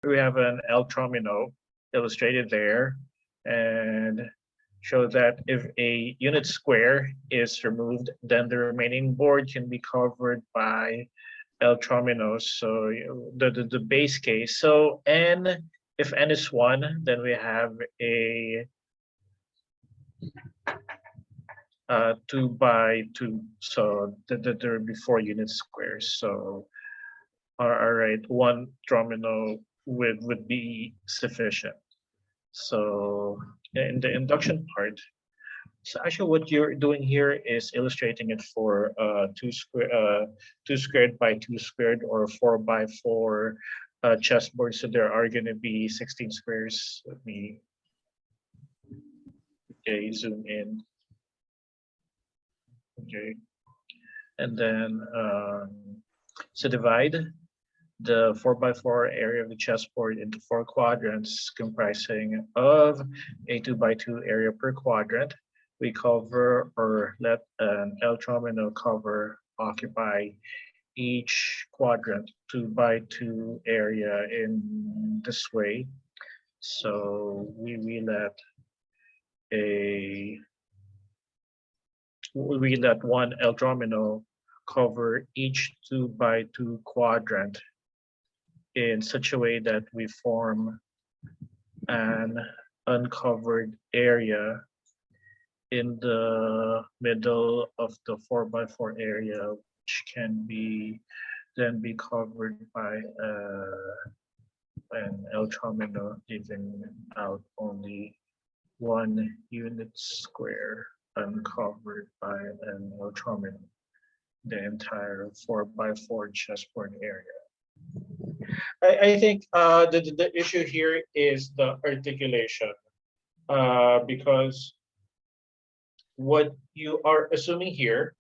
we have an L Tromino illustrated there, and show that if a unit square is removed, then the remaining board can be covered by L Trominos. So the base case. So n, if n is 1, then we have a 2 by 2. So there will be 4 unit squares. So all right, 1 Tromino would be sufficient. So in the induction part, so actually what you're doing here is illustrating it for 2 squared by 2 squared or 4 by 4 chessboard. So there are going to be 16 squares. Let me zoom in. Okay, and then so divide the 4 by 4 area of the chessboard into 4 quadrants comprising of a 2 by 2 area per quadrant. We cover or let an L Tromino cover occupy each quadrant 2 by 2 area in this way. So we let one L Tromino cover each 2 by 2 quadrant in such a way that we form an uncovered area in the middle of the 4 by 4 area, which can be then be covered by an L Tromino, giving out only 1 unit square uncovered by an L Tromino, the entire 4 by 4 chessboard area. I think the issue here is the articulation, because what you are assuming here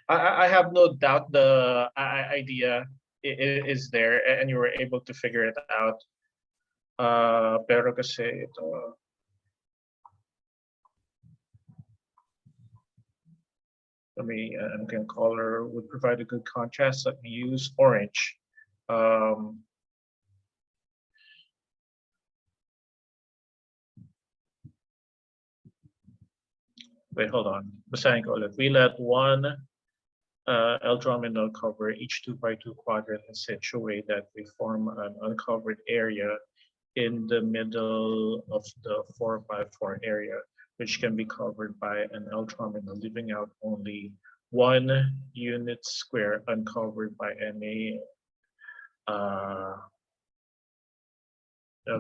I have no doubt the idea is there and you were able to figure it out. Pero kasi ito, let me, color would provide a good contrast. Let me use orange. Wait, hold on. Basahin ko ulit. We let one L Tromino cover each 2 by 2 quadrant in such a way that we form an uncovered area in the middle of the 4 by 4 area, which can be covered by an L Tromino, leaving out only 1 unit square uncovered by any L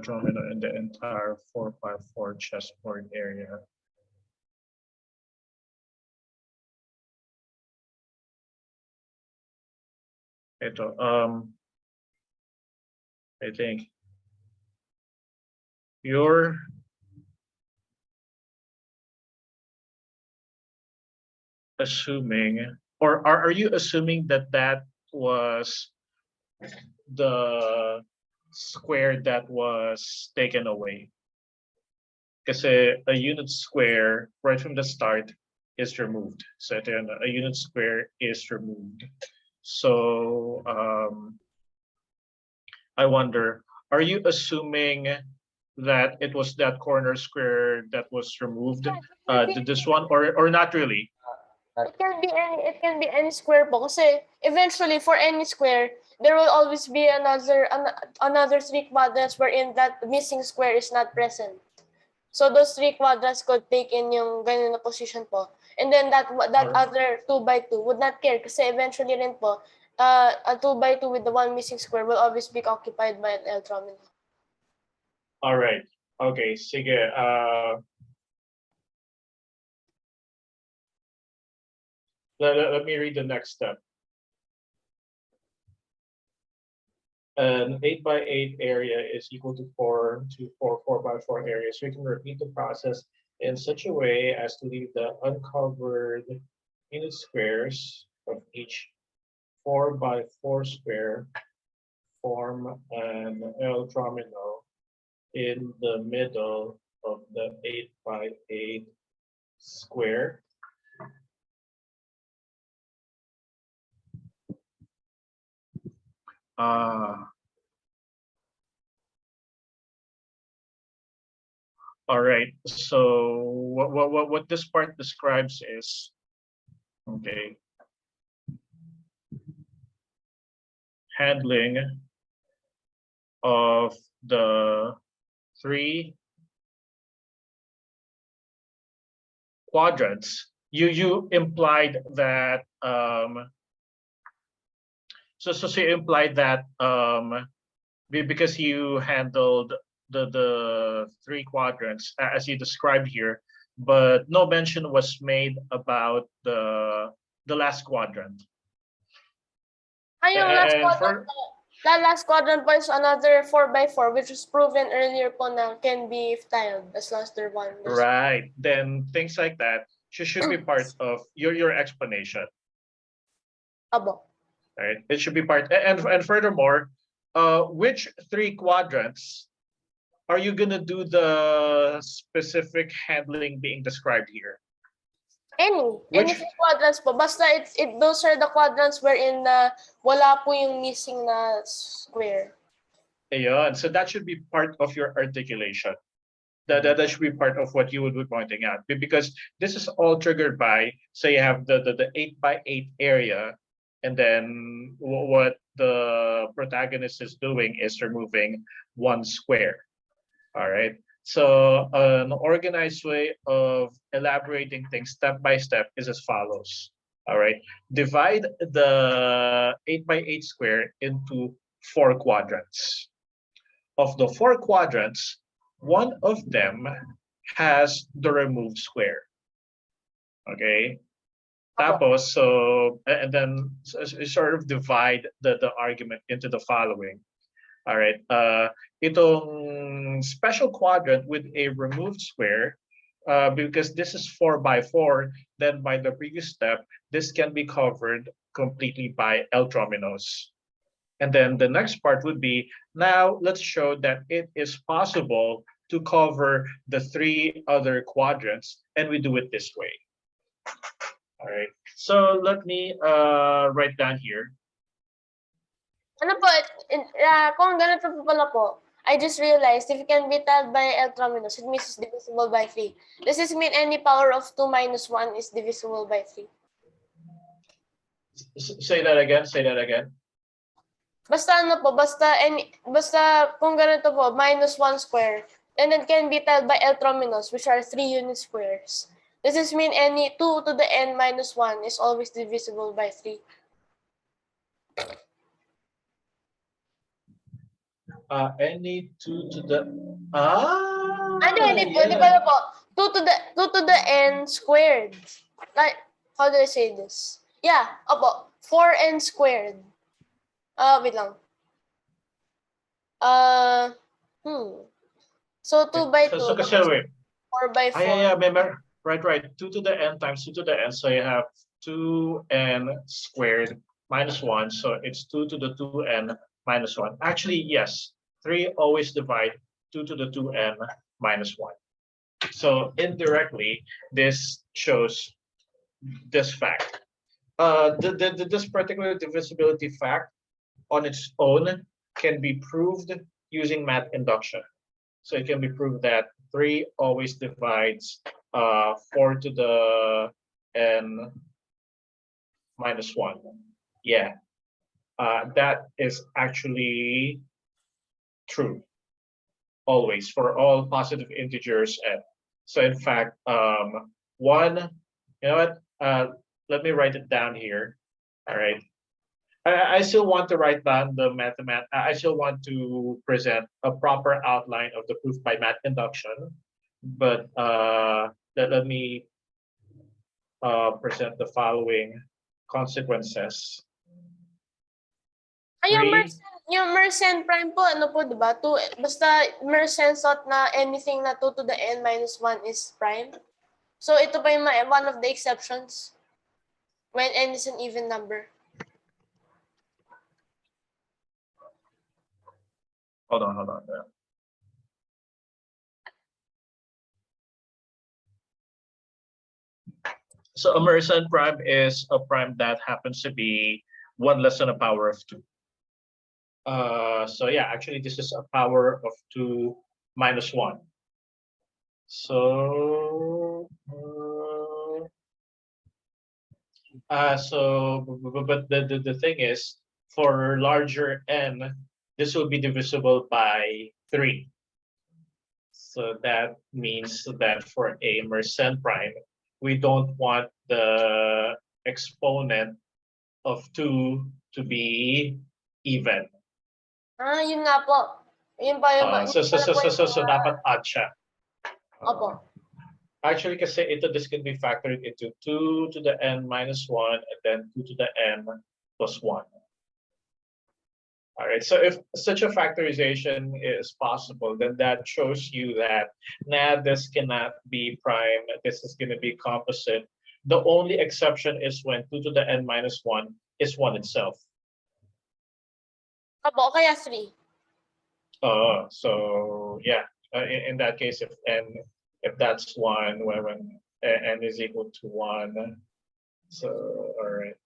Tromino in the entire 4 by 4 chessboard area. Ito, I think you're assuming, or are you assuming that that was the square that was taken away? Because a unit square right from the start is removed. So then a unit square is removed. So I wonder, are you assuming that it was that corner square that was removed? This one, or not really? It can be any square po. Kasi eventually for any square, there will always be another 3 quadrants wherein that missing square is not present. So those 3 quadrants could take in yung ganun na position po. And then that other 2 by 2 would not care kasi eventually rin po, a 2 by 2 with the 1 missing square will always be occupied by an L Tromino. All right. Okay, sige. Let me read the next step. An 8 by 8 area is equal to 4 by 4 areas. So we can repeat the process in such a way as to leave the uncovered unit squares of each 4 by 4 square form an L Tromino in the middle of the 8 by 8 square. All right. So what this part describes is, okay, handling of the three quadrants. You implied that so you implied that because you handled the three quadrants as you described here, but no mention was made about the last quadrant. Yung last And quadrant for po, the last quadrant po is another 4x4 which was proven earlier po na can be tiled as long as there one. right, then things like that should be part of your explanation. Abo. Right, it should be part. And furthermore, which three quadrants are you gonna do the specific handling being described here? Any three quadrants po. Basta those are the quadrants wherein wala po yung missing na square. Ayun. So that should be part of your articulation. That should be part of what you would be pointing out, because this is all triggered by, so you have the 8x8 area, and then what the protagonist is doing is removing one square. All right. So an organized way of elaborating things step by step is as follows. All right. Divide the 8x8 square into 4 quadrants. Of the 4 quadrants, one of them has the removed square. Okay. Tapos, so, and then sort of divide the argument into the following. All right. Itong special quadrant with a removed square, because this is 4x4, then by the previous step, this can be covered completely by L trominos. And then the next part would be, now let's show that it is possible to cover the 3 other quadrants, and we do it this way. All right. So let me write down here. Ano po, kung ganito po pala po, I just realized if it can be tiled by L trominos, it means it's divisible by 3. Does this mean any power of 2 minus 1 is divisible by 3? Say that again. Say that again. Basta ano po, basta kung ganito po, minus 1 square, then it can be tiled by L trominos, which are 3 unit squares. Does this mean any 2 to the n minus 1 is always divisible by 3? Any 2 to the Di ba po? 2 to the n squared. Like, how do I say this? Yeah, opo, 4n squared. Wait lang. So 2 by 2. So kasi wait. 4 by 4. Yeah, remember. Right. 2 to the n times 2 to the n. So you have 2n squared minus 1. So it's 2 to the 2n minus 1. Actually, yes. 3 always divide 2 to the 2n minus 1. So indirectly, this shows this fact. This particular divisibility fact on its own can be proved using math induction. So it can be proved that 3 always divides 4 to the n minus 1. Yeah, that is actually true always for all positive integers n. So in fact, 1, you know what? Let me write it down here. All right. I still want to write down the I still want to present a proper outline of the proof by math induction, but let me present the following consequences. Yung Mersenne prime po, ano po, diba? Basta Mersenne thought na anything na 2 to the n minus 1 is prime. So ito pa yung one of the exceptions when n is an even number. Hold on. So a Mersenne prime is a prime that happens to be 1 less than a power of 2. So yeah, actually this is a power of 2 minus 1. So but the thing is, for larger n, this will be divisible by 3. So that means that for a Mersenne prime, we don't want the exponent of 2 to be even. Yun nga po. Yun pa yung, So, yun so, pala so, po so, yung so, so dapat odd siya. opo. Actually, kasi this can be factored into 2 to the n minus 1 and then 2 to the n plus 1. All right, so if such a factorization is possible, then that shows you that this cannot be prime, this is going to be composite. The only exception is when 2 to the n minus 1 is 1 itself. Opo, kaya 3. So yeah, in that case, if that's 1, when n is equal to 1, so all right.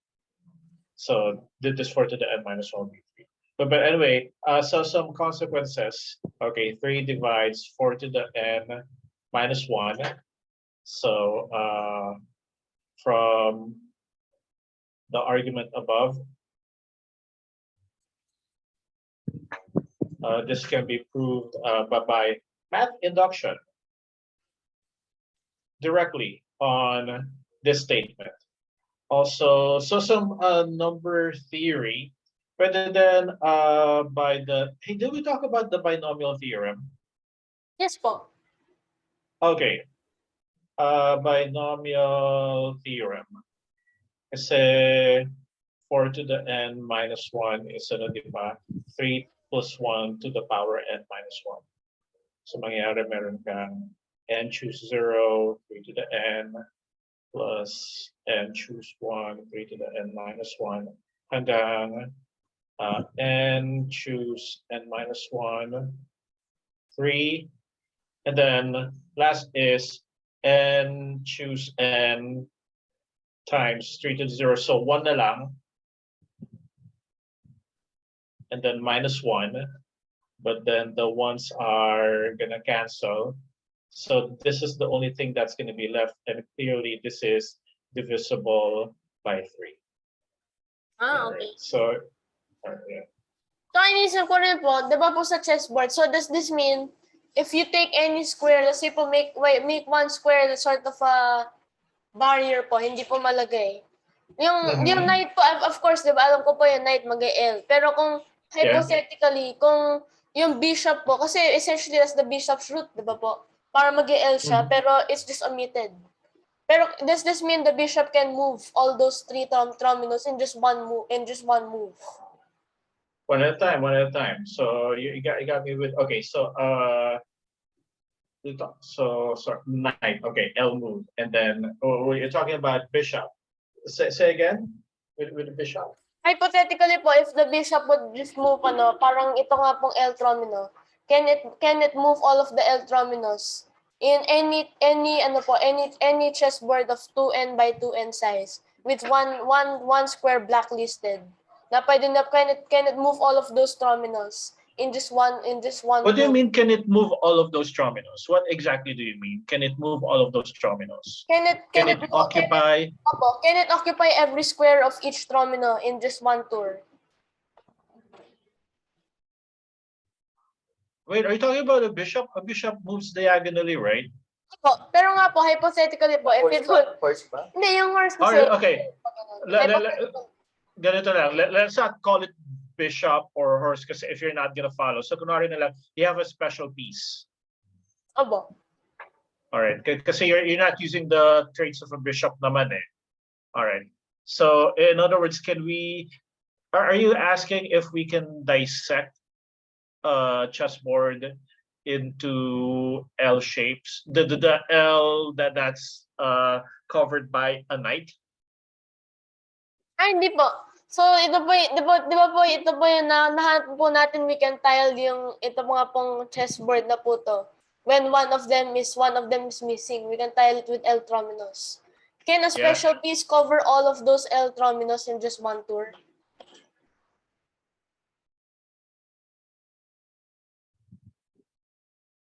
So this 4 to the n minus 1 will be 3. But anyway, so some consequences. Okay, 3 divides 4 to the n minus 1. So from the argument above, this can be proved by math induction directly on this statement. Also, so some number theory, rather than by the, hey, did we talk about the binomial theorem? Yes po. Okay, binomial theorem. Kasi 4 to the n minus 1 is ano, di ba? 3 plus 1 to the power n minus 1. So mangyayari meron kang n choose 0, 3 to the n, plus n choose 1, 3 to the n minus 1, hanggang n choose n minus 1, 3, and then last is n choose n times 3 to the 0, so 1 na lang, and then minus 1, but then the ones are gonna cancel. So this is the only thing that's going to be left, and clearly this is divisible by 3. Okay. So, yeah. So, inisip ko rin po, di ba po sa chessboard, so does this mean, if you take any square, let's say po make one square that's sort of a barrier po, hindi po malagay. Yung knight po, of course, di ba, alam ko po yung knight mag-L. Pero kung hypothetically, kung yung bishop po, kasi essentially that's the bishop's root, di ba po? Para mag-L siya, pero it's just omitted. Pero does this mean the bishop can move all those 3 trominos in just one move? One at a time. So you got me with, okay, so knight, okay, L move, and then you're talking about bishop. Say again with the bishop. Hypothetically po, if the bishop would just move parang ito nga pong L tromino, can it move all of the L trominos in any chessboard of 2n by 2n size with one square blacklisted? Can it move all of those trominos in just one What do you move? mean, can it move all of those trominos? What exactly do you mean? Can it move all of those trominos? Can it occupy? Can it occupy every square of each tromino in just one tour? Wait, are you talking about a bishop? A bishop moves diagonally, right? Pero nga po, hypothetically po, if it would... Horse ba? Hindi, yung horse kasi... Okay. Ganito lang. Let's not call it bishop or horse because if you're not gonna follow. So kunwari na lang, you have a special piece. Opo. All right. Kasi you're not using the traits of a bishop naman eh. All right. So in other words, are you asking if we can dissect a chessboard into L shapes? The L that's covered by a knight? Ay, hindi po. So, ito po, di ba po, ito po yung nahanap po natin, we can tile yung, ito mga pong chessboard na po to. When one of them is missing, we can tile it with L trominos. Can a special piece cover all of those L trominos in just one tour?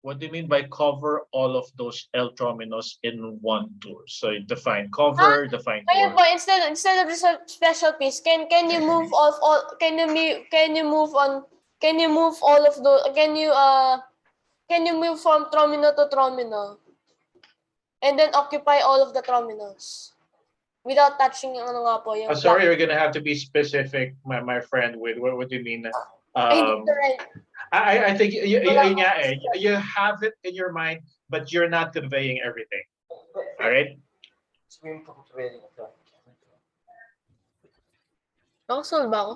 What do you mean by cover all of those L terminals in one tour? So you define cover, define Kaya tour. po, instead of this special piece, can you move all can you move all of the can you move from terminal to terminal and then occupy all of the terminals without touching yung ano nga po yung Sorry, black. you're gonna have to be specific, my friend. With what do you mean? Ay, hindi right. I think you have it in your mind, but you're not conveying everything. All right. Nakasolve ba ako?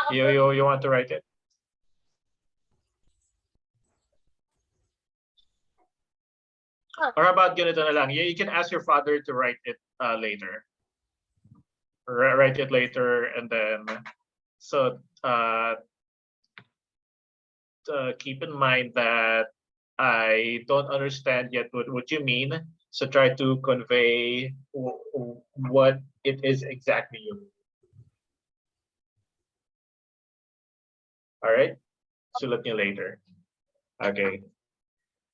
You want to write it? Or how about ganito na lang? You can ask your father to write it later. Write it later, and then so keep in mind that I don't understand yet what you mean. So try to convey what it is exactly you mean. All right. Sulat niyo later. Okay.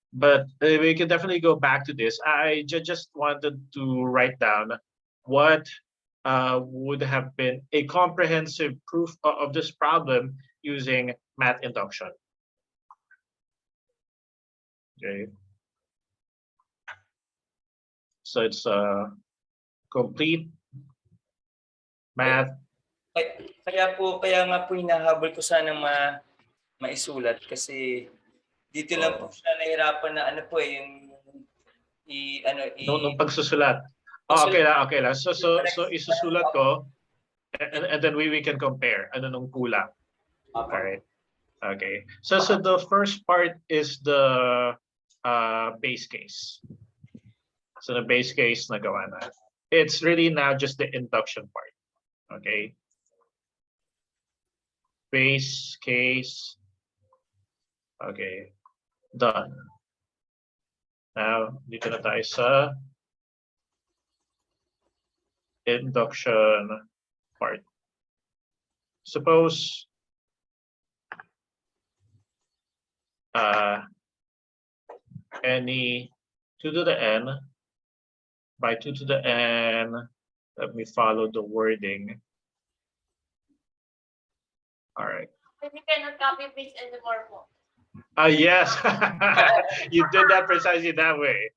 But we can definitely go back to this. I just wanted to write down what would have been a comprehensive proof of this problem using math induction. Okay. So it's a complete math. Kaya nga po hinahabol ko sana maisulat kasi dito lang po siya nahirapan na ano po yung nung pagsusulat. Okay lang. So isusulat ko and then we can compare ano nung kulang. All right. Okay. So the first part is the base case. So the base case nagawa na. It's really now just the induction part. Okay. Base case. Okay. Done. Now, dito na tayo sa induction part. Suppose any 2 to the n by 2 to the n, let me follow the wording. All right. You cannot copy paste anymore po. Yes, you did that precisely that way.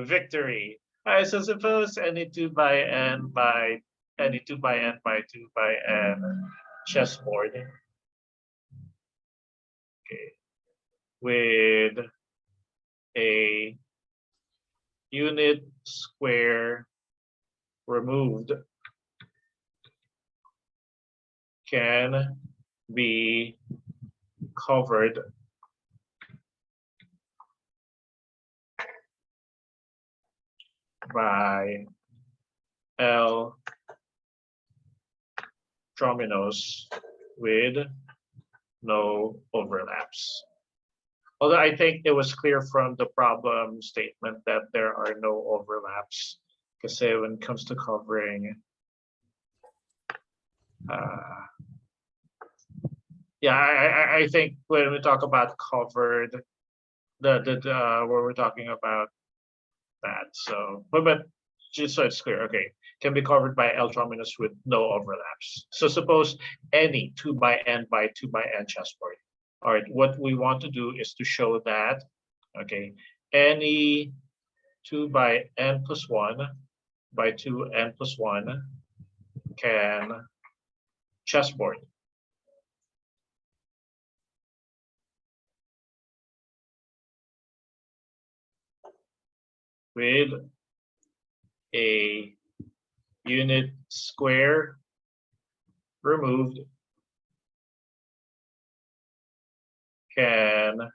Victory. All right, so suppose any 2 by n by any 2 by n by 2 by n chessboard. Okay. With a unit square removed can be covered by L dominoes with no overlaps. Although I think it was clear from the problem statement that there are no overlaps, because when it comes to covering, yeah, I think when we talk about covered, where we're talking about that. So, but just so it's clear, okay, can be covered by L terminus with no overlaps. So suppose any 2 by n by 2 by n chessboard. All right, what we want to do is to show that, okay, any 2 by n plus 1 by 2 n plus 1 can chessboard. With a unit square removed can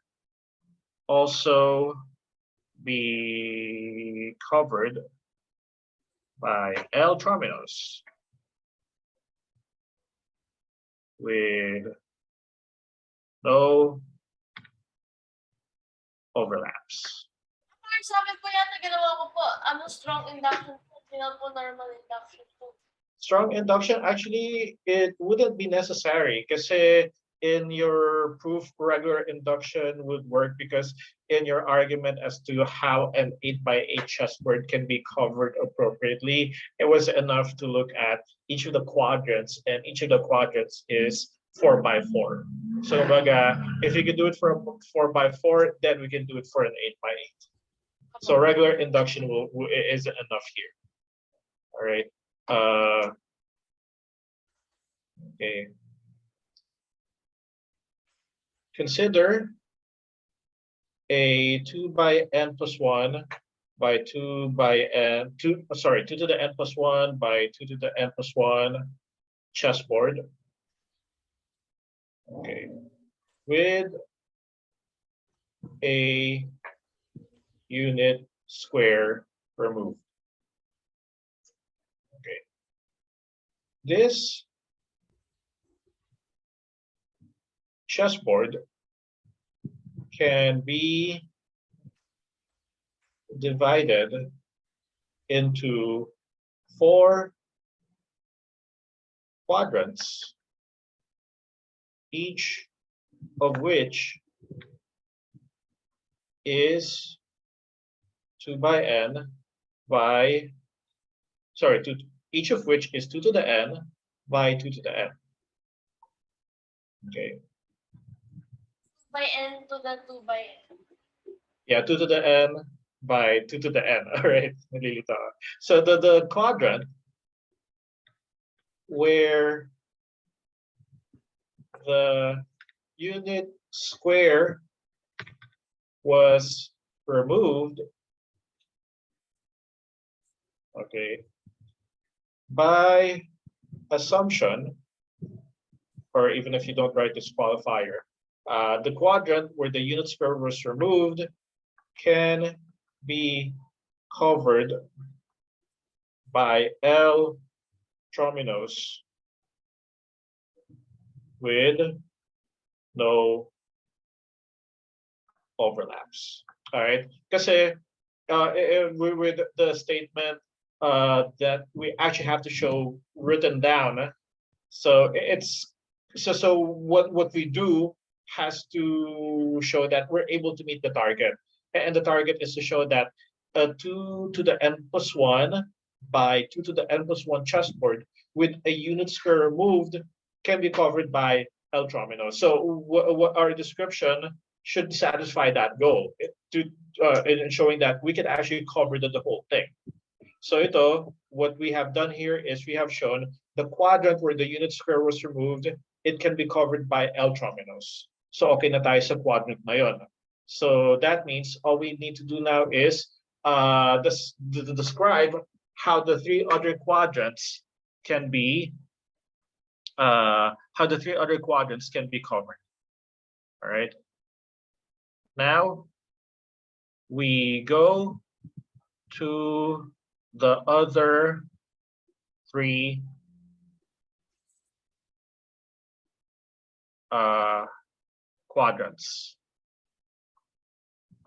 also be covered by L terminus with no overlaps. Sa akin po yata ginawa ko po, strong induction po, po normal induction po. Strong induction, actually, it wouldn't be necessary because in your proof, regular induction would work because in your argument as to how an 8x8 chessboard can be covered appropriately, it was enough to look at each of the quadrants, and each of the quadrants is 4x4. So if you can do it for a 4x4, then we can do it for an 8x8. So regular induction isn't enough here. All right. Okay. Consider a 2 by n plus 1 by 2 by n 2 sorry 2 to the n plus 1 by 2 to the n plus 1 chessboard. Okay. With a unit square removed. Okay. This chessboard can be divided into 4 quadrants, each of which is 2 by n by, sorry, each of which is 2 to the n by 2 to the n. Okay. By n to the 2 by n. Yeah, 2 to the n by 2 to the n. All right. So the quadrant where the unit square was removed, okay, by assumption, or even if you don't write this qualifier, the quadrant where the unit square was removed can be covered by L trominos with no overlaps. All right, kasi with the statement that we actually have to show written down, so it's so what we do has to show that we're able to meet the target, and the target is to show that 2 to the n plus 1 by 2 to the n plus 1 chessboard with a unit square removed can be covered by L Tromino. So what our description should satisfy that goal in showing that we can actually cover the whole thing. So what we have done here is we have shown the quadrant where the unit square was removed, it can be covered by L trominos. So okay na tayo sa quadrant na yun. So that means all we need to do now is describe how the 3 other quadrants can be covered. All right. Now we go to the other 3 quadrants.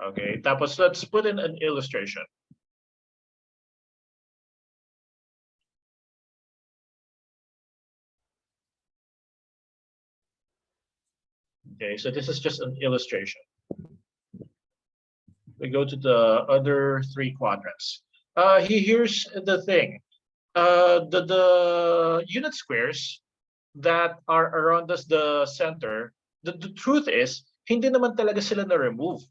Okay, tapos let's put in an illustration. Okay, so this is just an illustration. We go to the other 3 quadrants. Here's the thing. The unit squares that are around us, the center, the truth is, hindi naman talaga sila na-remove.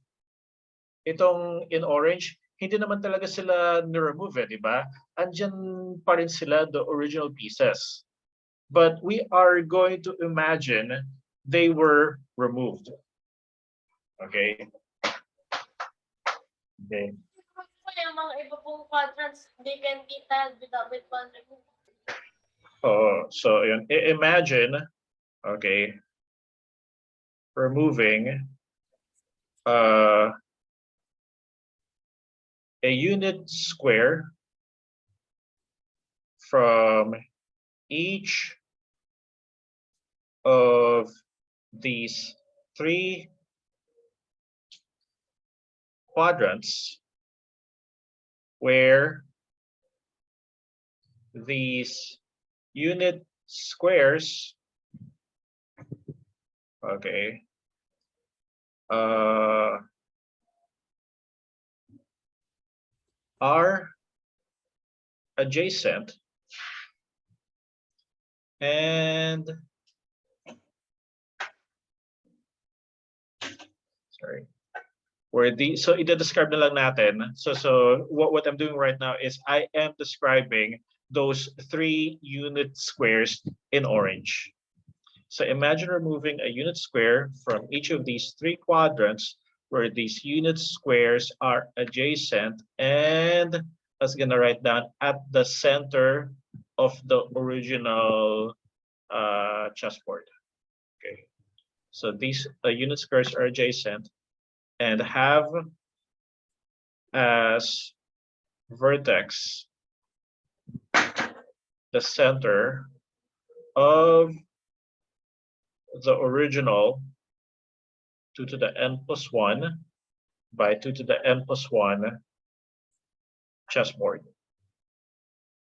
Itong in orange, hindi naman talaga sila na-remove, di ba? Andyan pa rin sila, the original pieces. But we are going to imagine they were removed. Okay. Okay. Yung mga iba pong quadrants, they can be tiled with one remove. So imagine, okay, removing a unit square from each of these 3 quadrants where these unit squares Okay. Are adjacent and sorry. Where the so i-describe na lang natin. So what I'm doing right now is I am describing those 3 unit squares in orange. So imagine removing a unit square from each of these 3 quadrants where these unit squares are adjacent, and I was gonna write down at the center of the original chessboard. Okay, so these unit squares are adjacent and have as vertex the center of the original 2 to the n plus 1 by 2 to the n plus 1 chessboard.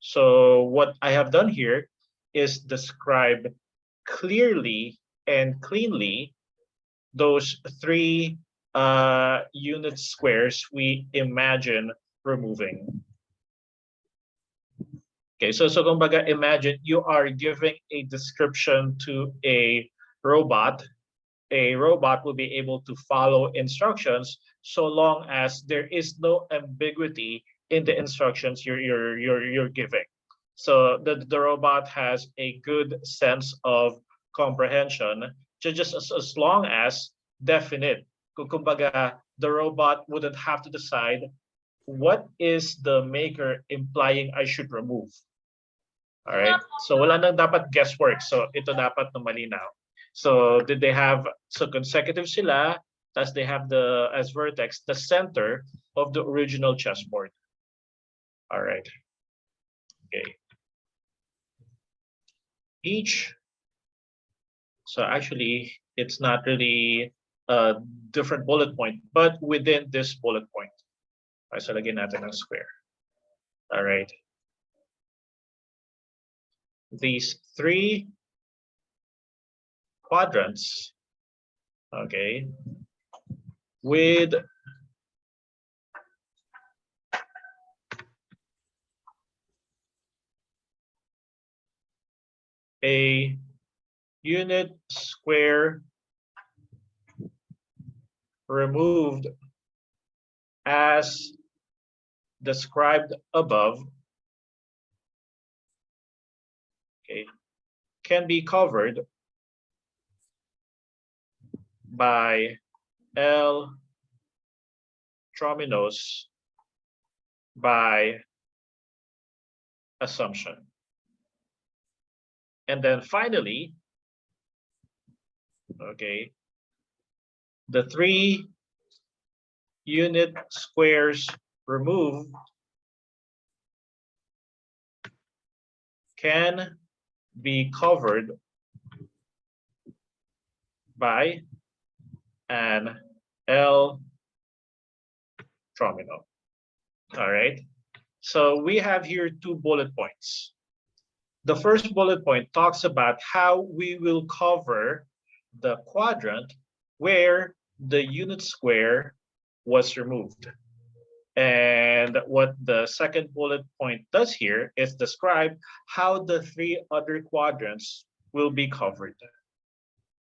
So what I have done here is describe clearly and cleanly those 3 unit squares we imagine removing. Okay, so kumbaga, imagine you are giving a description to a robot. A robot will be able to follow instructions so long as there is no ambiguity in the instructions you're giving. So the robot has a good sense of comprehension, just as long as definite. Kumbaga, the robot wouldn't have to decide what is the maker implying I should remove. All right. So wala nang dapat guesswork. So ito dapat na malinaw. So did they have so consecutive sila, as they have the as vertex the center of the original chessboard. All right. Okay. Each. So actually, it's not really a different bullet point, but within this bullet point. All right, so lagyan natin ng square. All right. These 3 quadrants, okay, with a unit square removed as described above, okay, can be covered by L trominos by assumption. And then finally, okay, the 3 unit squares removed can be covered by an L tromino. All right. So we have here 2 bullet points. The first bullet point talks about how we will cover the quadrant where the unit square was removed. And what the second bullet point does here is describe how the 3 other quadrants will be covered.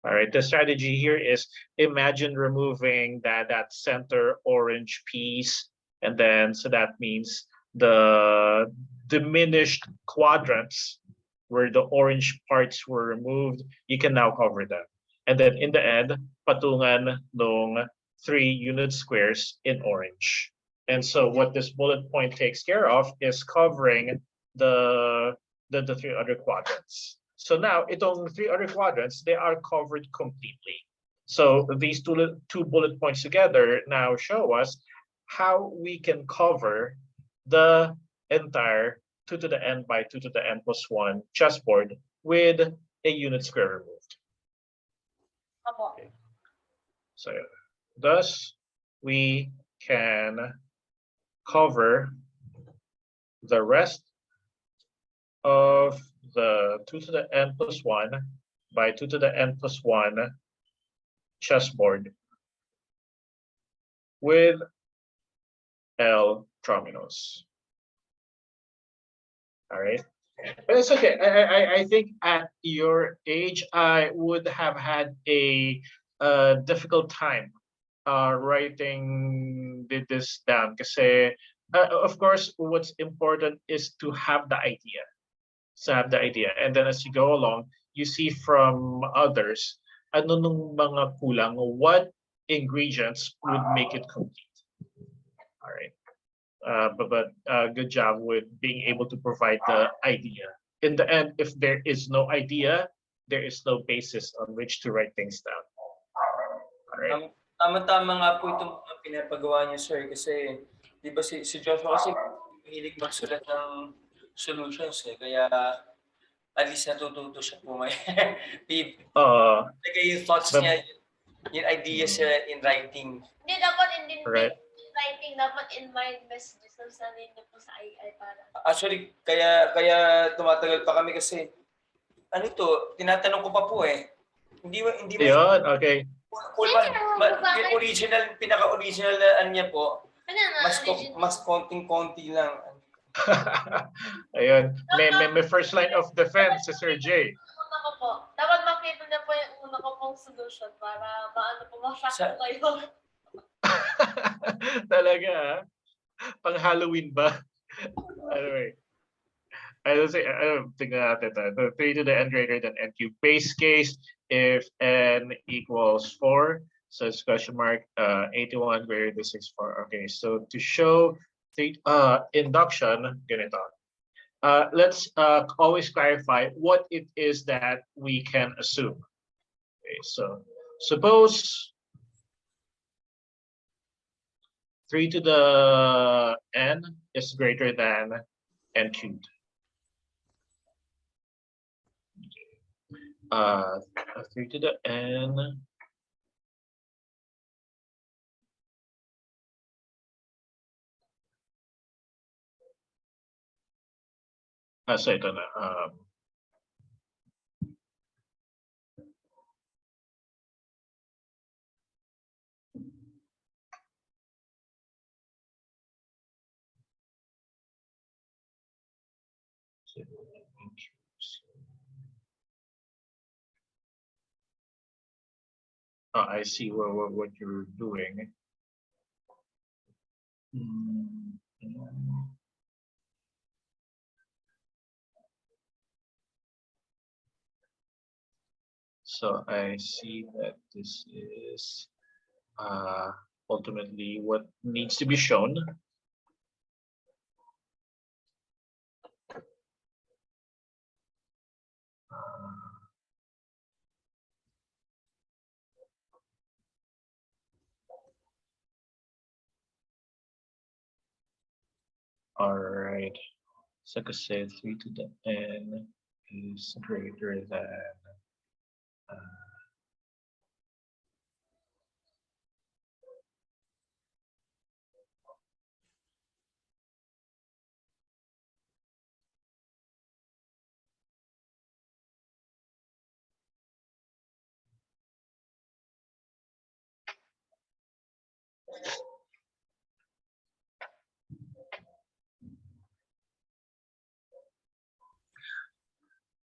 All right, the strategy here is imagine removing that center orange piece, and then so that means the diminished quadrants where the orange parts were removed, you can now cover them. And then in the end, patungan ng 3 unit squares in orange. And so what this bullet point takes care of is covering the 3 other quadrants. So now itong 3 other quadrants, they are covered completely. So these two bullet points together now show us how we can cover the entire 2 to the n by 2 to the n plus 1 chessboard with a unit square removed. Okay. So thus we can cover the rest of the 2 to the n plus 1 by 2 to the n plus 1 chessboard with L Trominos. All right. But it's okay. I think at your age, I would have had a difficult time writing this down. Because, of course, what's important is to have the idea. To have the idea. And then as you go along, you see from others, ano nung mga kulang, what ingredients would make it complete. All right. But good job with being able to provide the idea. In the end, if there is no idea, there is no basis on which to write things down. All right. Tama-tama nga po itong mga pinapagawa niyo, sir, kasi di ba si Joshua kasi mahilig magsulat ng solutions eh. Kaya at least natututo siya po may lagay yung thoughts niya, yung ideas in writing. Hindi dapat hindi Right. writing, dapat in mind messages na sabihin niyo po sa AI para. Actually, kaya tumatagal pa kami kasi ano ito, tinatanong ko pa po eh. Hindi mo Yun, okay. yung original, pinaka-original na ano niya po, mas konting-konti lang. Ayun. May first line of defense si Sir J. Una ko po. Dapat makita niya po yung una ko pong solution para maano po ma-shock kayo. Talaga, ah? Pang Halloween ba? Anyway. I don't say, tingnan natin ito. 3 to the n greater than n cubed. Base case, if n equals 4, so it's question mark, 81 greater than 64. Okay, so to show the induction, ganito. Let's always clarify what it is that we can assume. Okay, so suppose 3 to the n is greater than n cubed. 3 to the n so ito na I see what you're doing. So I see that this is ultimately what needs to be shown. All right. So kasi 3 to the n is greater than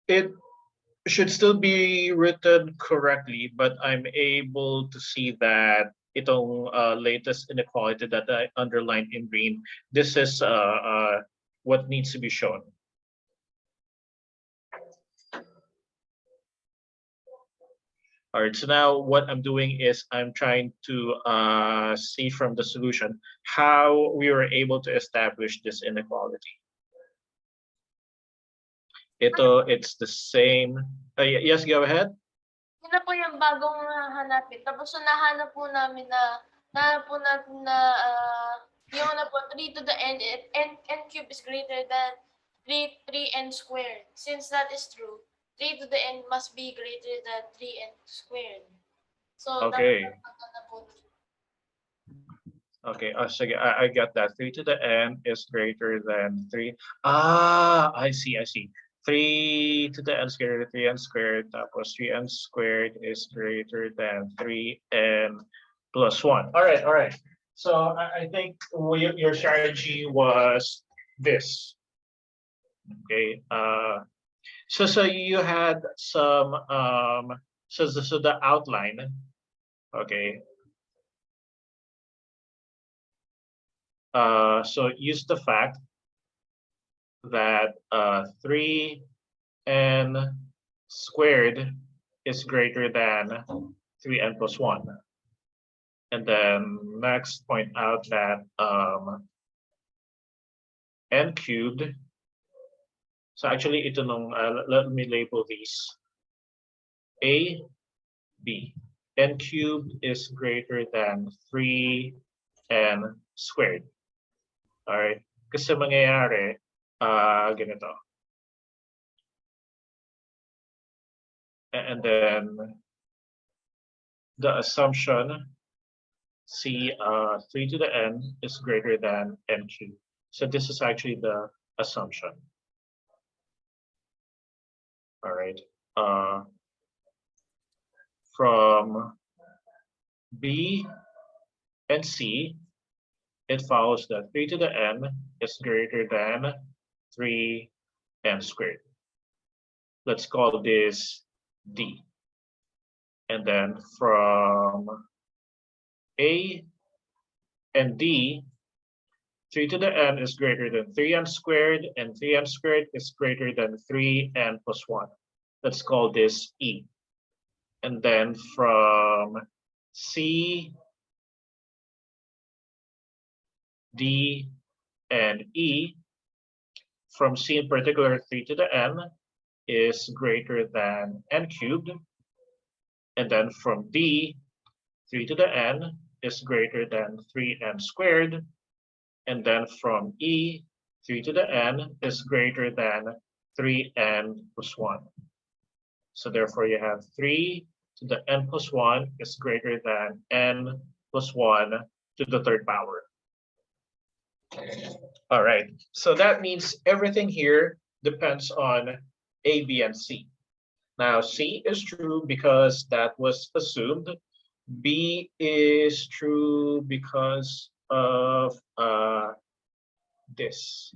it should still be written correctly, but I'm able to see that itong latest inequality that I underlined in green, this is what needs to be shown. All right, so now what I'm doing is I'm trying to see from the solution how we were able to establish this inequality. It's the same. Yes, go ahead. Yun na po yung bagong hahanapin. Tapos nahanap po namin yung na po 3 to the n cube is greater than 3n squared. Since that is true, 3 to the n must be greater than 3n squared. So Okay. na po. Okay, sige, I got that. 3 to the n is greater than 3. I see. 3 to the n squared, 3n squared, tapos 3n squared is greater than 3n plus 1. All right. So I think your strategy was this. Okay. So you had some so the outline. Okay. So use the fact that 3n squared is greater than 3n plus 1. And then next point out that n cubed. So actually ito nung let me label these. A, B. N cubed is greater than 3n squared. All right. Kasi mangyayari ganito. And then the assumption C 3 to the n is greater than n cubed. So this is actually the assumption. All right. From B and C, it follows that 3 to the n is greater than 3n squared. Let's call this D. And then from A and D, 3 to the n is greater than 3n squared, and 3n squared is greater than 3n plus 1. Let's call this E. And then from C, D, and E, from C in particular, 3 to the n is greater than n cubed. And then from D, 3 to the n is greater than 3n squared. And then from E, 3 to the n is greater than 3n plus 1. So therefore you have 3 to the n plus 1 is greater than n plus 1 to the third power. All right, so that means everything here depends on A, B, and C. Now C is true because that was assumed. B is true because of this.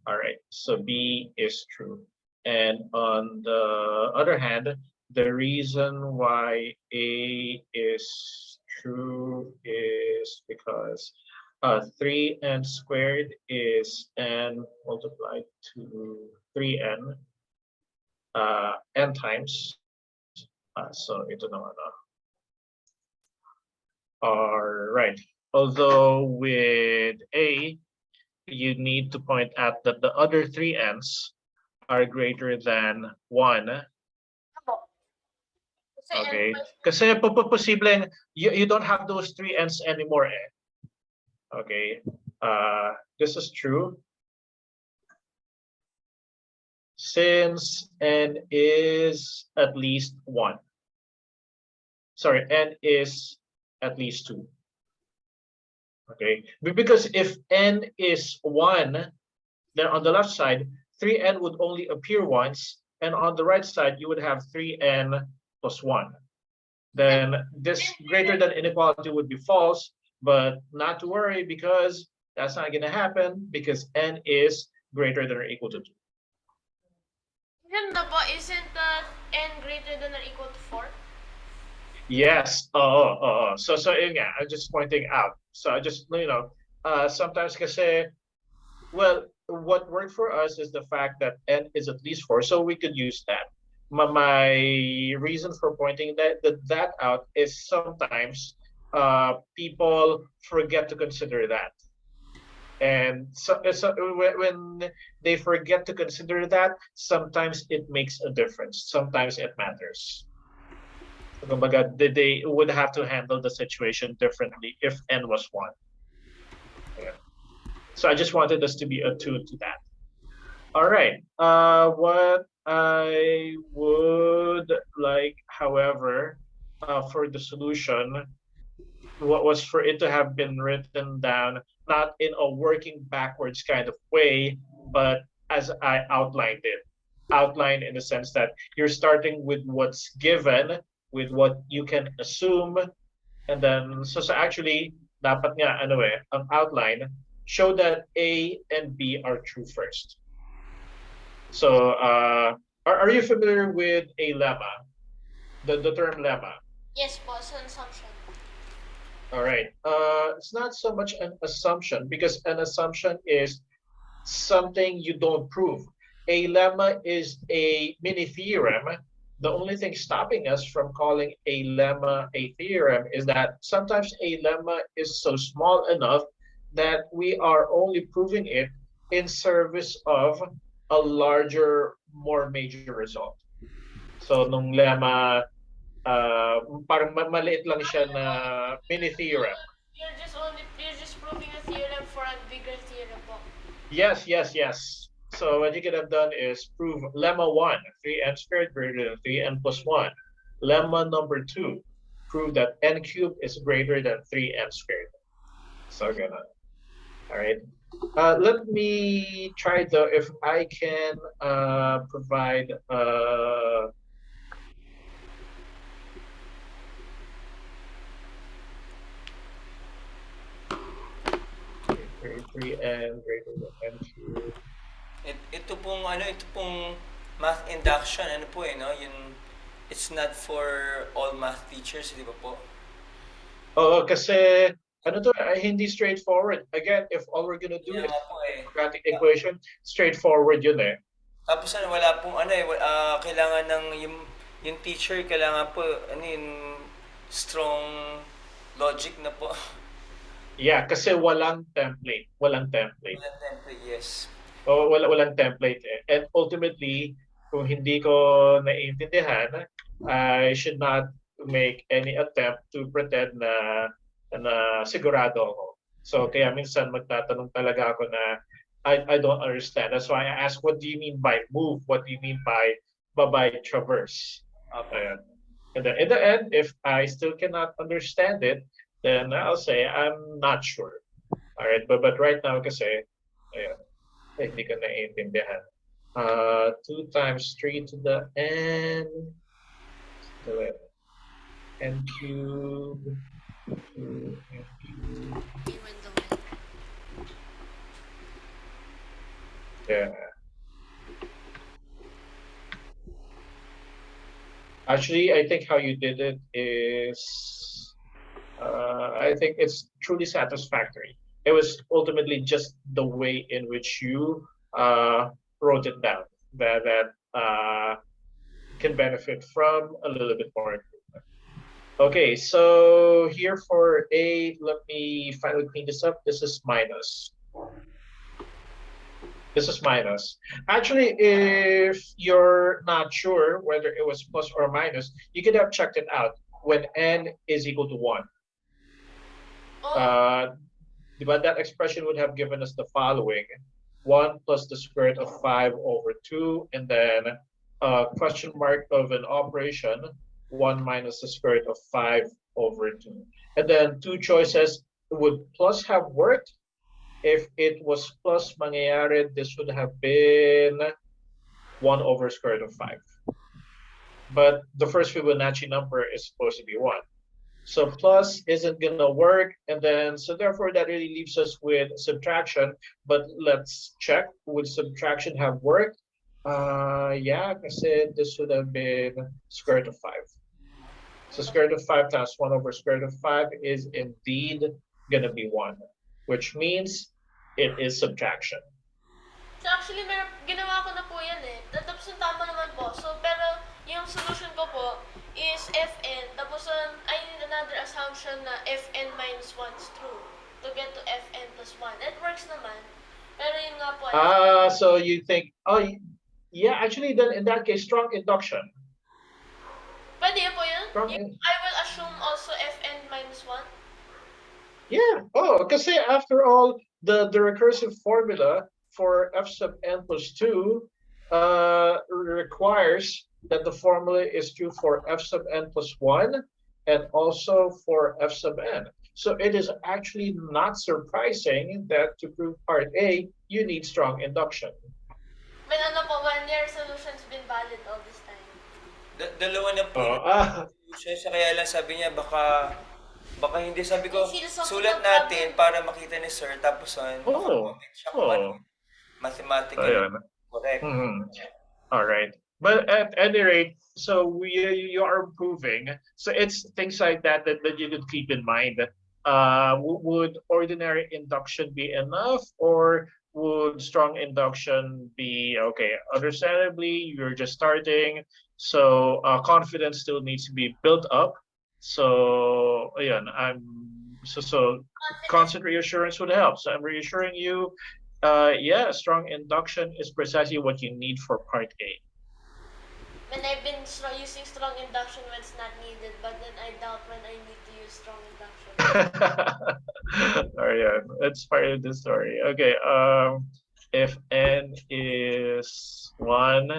All right, so B is true. And on the other hand, the reason why A is true is because 3n squared is n multiplied to 3n n times. So ito naman. All right. Although with A, you need to point out that the other 3n's are greater than 1. Okay. Kasi posibleng you don't have those 3n's anymore. Okay. This is true. Since n is at least 1. Sorry, n is at least 2. Okay, because if n is 1, then on the left side, 3n would only appear once, and on the right side, you would have 3n plus 1. Then this greater than inequality would be false, but not to worry because that's not going to happen because n is greater than or equal to 2. Isn't that n greater than or equal to 4? Yes. So yeah, I'm just pointing out. So I just sometimes kasi, well, what worked for us is the fact that n is at least 4, so we could use that. My reason for pointing that out is sometimes people forget to consider that. And so when they forget to consider that, sometimes it makes a difference. Sometimes it matters. They would have to handle the situation differently if n was 1. Yeah. So I just wanted us to be attuned to that. All right. What I would like, however, for the solution, what was for it to have been written down, not in a working backwards kind of way, but as I outlined it. Outlined in the sense that you're starting with what's given, with what you can assume, and then so actually dapat nga ano ang outline show that A and B are true first. So are you familiar with a lemma? The term lemma. Yes po, so an assumption. All right. It's not so much an assumption because an assumption is something you don't prove. A lemma is a mini theorem. The only thing stopping us from calling a lemma a theorem is that sometimes a lemma is so small enough that we are only proving it in service of a larger, more major result. So nung lemma, parang maliit lang siya na mini theorem. You're just proving a theorem for a bigger theorem po. Yes. So what you could have done is prove lemma 1, 3n squared greater than 3n plus 1. Lemma number 2, prove that n cubed is greater than 3n squared. So gonna. All right. Let me try though if I can provide 3n greater than n cubed. Ito pong math induction, no? It's not for all math teachers, di ba po? Oo, kasi ano to, hindi straightforward. Again, if all we're gonna do is quadratic equation, straightforward yun eh. Tapos wala pong kailangan ng yung teacher, kailangan po strong logic na po. Yeah, kasi walang template. Walang template, yes. O walang template eh. And ultimately, kung hindi ko naiintindihan, I should not make any attempt to pretend na sigurado ako. So kaya minsan magtatanong talaga ako na I don't understand. That's why I ask, what do you mean by move? What do you mean by traverse? And then in the end, if I still cannot understand it, then I'll say I'm not sure. All right, but right now kasi ayan, hindi ko naiintindihan. 2 times 3 to the n, n cube, 2n cube. Yeah. Actually, I think how you did it is, I think it's truly satisfactory. It was ultimately just the way in which you wrote it down that can benefit from a little bit more improvement. Okay, so here for A, let me finally clean this up. This is minus. This is minus. Actually, if you're not sure whether it was plus or minus, you could have checked it out when n is equal to 1. But that expression would have given us the following: 1 plus the square root of 5 over 2, and then question mark of an operation, 1 minus the square root of 5 over 2. And then 2 choices. Would plus have worked? If it was plus mangyayari, this would have been 1 over square root of 5. But the first Fibonacci number is supposed to be 1. So plus isn't gonna work, and then so therefore that really leaves us with subtraction. But let's check, would subtraction have worked? Yeah, kasi this would have been square root of 5. So square root of 5 times 1 over square root of 5 is indeed gonna be 1, which means it is subtraction. So actually, ginawa ko na po yan eh. Tapos yung tama naman po. So, pero yung solution ko po is Fn. Tapos I need another assumption na Fn minus 1 is true to get to Fn plus 1. It works naman. Pero yun nga po. So you think, oh, yeah, actually then in that case, strong induction. Pwede po yun? I will assume also Fn minus 1? Yeah. Oh, kasi after all, the recursive formula for f sub n plus 2 requires that the formula is true for f sub n plus 1 and also for f sub n. So it is actually not surprising that to prove part A, you need strong induction. When ano po, when your solution's been valid all this time. Dalawa na po Oh, siya, kaya lang sabi niya baka hindi, sabi ko May philosophical sulat natin problem. para makita ni sir, tapos baka oh, comment siya kung ano oh. mathematically Ayun. correct. All right. But at any rate, so you are improving. So it's things like that you could keep in mind. Would ordinary induction be enough, or would strong induction be okay? Understandably, you're just starting, so confidence still needs to be built up. So yeah, so constant reassurance would help. So I'm reassuring you, yeah, strong induction is precisely what you need for part A. When I've been using strong induction when it's not needed, but then I doubt when I need to use strong induction. Oh yeah, that's part of the story. Okay, if n is 1,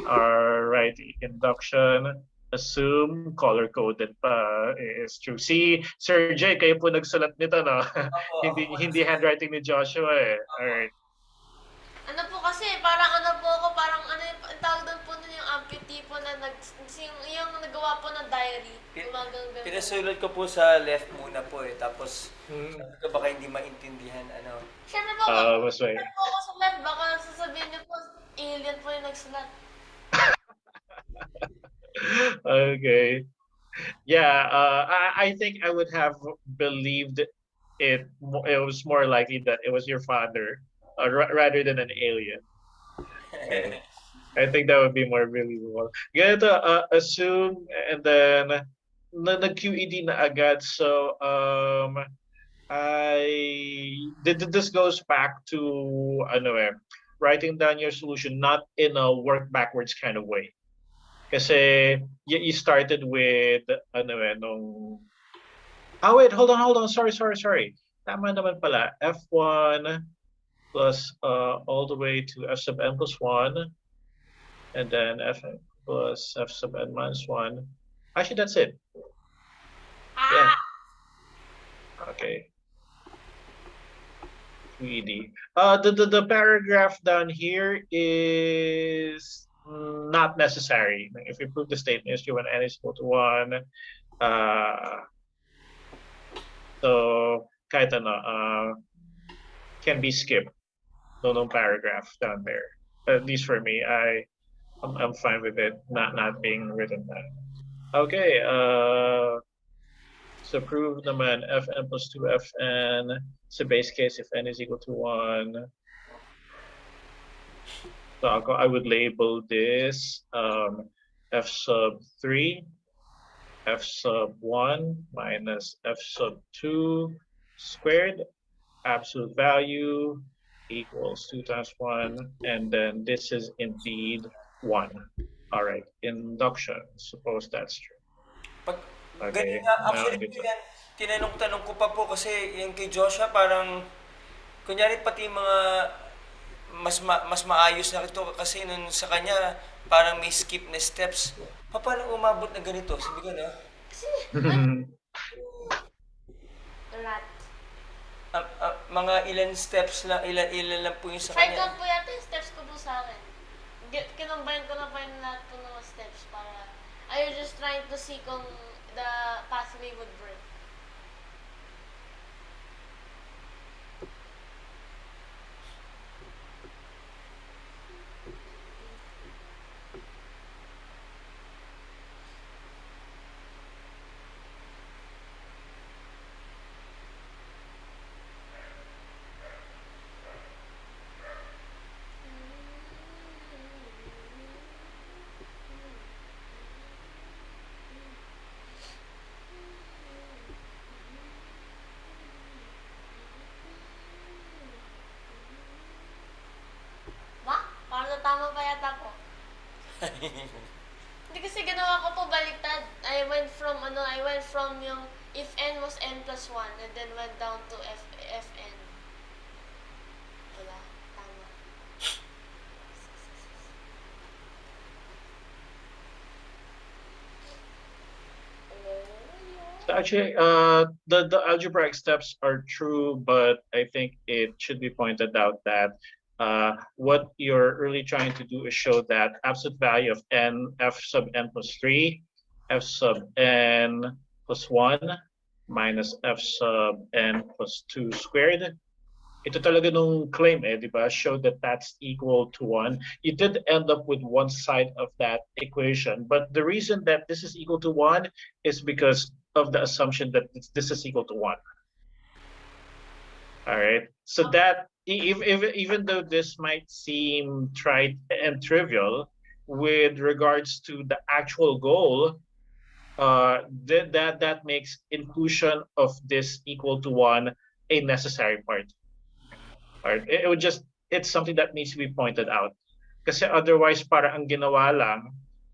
all right, induction, assume color-coded pa is true. See, Sir J, kayo po nagsulat nito, no? Ako po Hindi handwriting ni Joshua eh. All right. Ano po kasi, parang ano po ako, parang ano yung tawag doon po nun yung amputee po na yung nagawa po ng diary. Gumagang ganun. pinasulat ko po sa left muna po tapos Mm. sabi ko baka hindi maintindihan Siyempre po, Mas may. siyempre po ako sa left, baka sasabihin niyo po, alien po yung nagsulat. Okay. Yeah, I think I would have believed it was more likely that it was your father rather than an alien. Okay. I think that would be more believable. Ganito, assume and then nag-QED na agad. So this goes back to ano writing down your solution not in a work backwards kind of way. Kasi you started with ano nung wait, hold on. Sorry. Tama naman pala. F1 plus all the way to F sub n plus 1, and then F plus F sub n minus 1. Actually, that's it. Yeah. Okay. QED. The paragraph down here is not necessary. If you prove the statement is true when n is equal to 1, so kahit ano, can be skipped. No paragraph down there. At least for me, I'm fine with it not being written down. Okay, so prove naman fn plus 2 fn. So base case if n is equal to 1. So I would label this f sub 3, f sub 1 minus f sub 2 squared, absolute value equals 2 times 1, and then this is indeed 1. All right, induction, suppose that's true. Pag Okay, ganun nga, now actually it's po yan, tinanong-tanong ko pa po kasi yung kay Joshua parang, kunyari pati yung mga mas maayos na ito kasi nun sa kanya parang may skip na steps. Paano umabot na ganito? Sabi ko na, Kasi, rat. mga ilan steps lang, ilan lang po yung sa Try kanya. ko po yata yung steps ko po sa akin. Kinumbayan ko na po yung lahat po ng mga steps para, I was just trying to see kung the pathway would work. Parang tama ba yata po? Hindi kasi ginawa ko po baliktad. I went from yung if n was n plus 1 and then went down to fn. Wala, tama. So actually, the algebraic steps are true, but I think it should be pointed out that what you're really trying to do is show that absolute value of n, f sub n plus 3, f sub n plus 1, minus f sub n plus 2 squared. Ito talaga nung claim di ba? Show that that's equal to 1. You did end up with one side of that equation, but the reason that this is equal to 1 is because of the assumption that this is equal to 1. All right, so that even though this might seem trite and trivial, with regards to the actual goal, that makes inclusion of this equal to 1 a necessary part. All right, it would just, it's something that needs to be pointed out. Kasi otherwise, para ang ginawa lang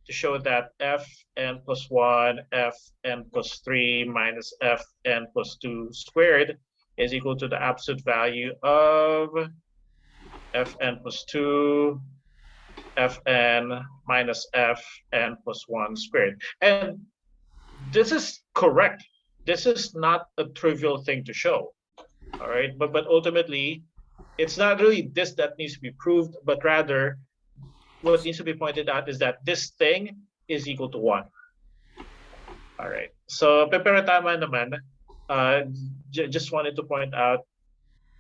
to show that fn plus 1, fn plus 3 minus fn plus 2 squared is equal to the absolute value of fn plus 2, fn minus fn plus 1 squared. And this is correct. This is not a trivial thing to show. All right, but ultimately, it's not really this that needs to be proved, but rather what needs to be pointed out is that this thing is equal to 1. All right. So, pero tama naman. Just wanted to point out,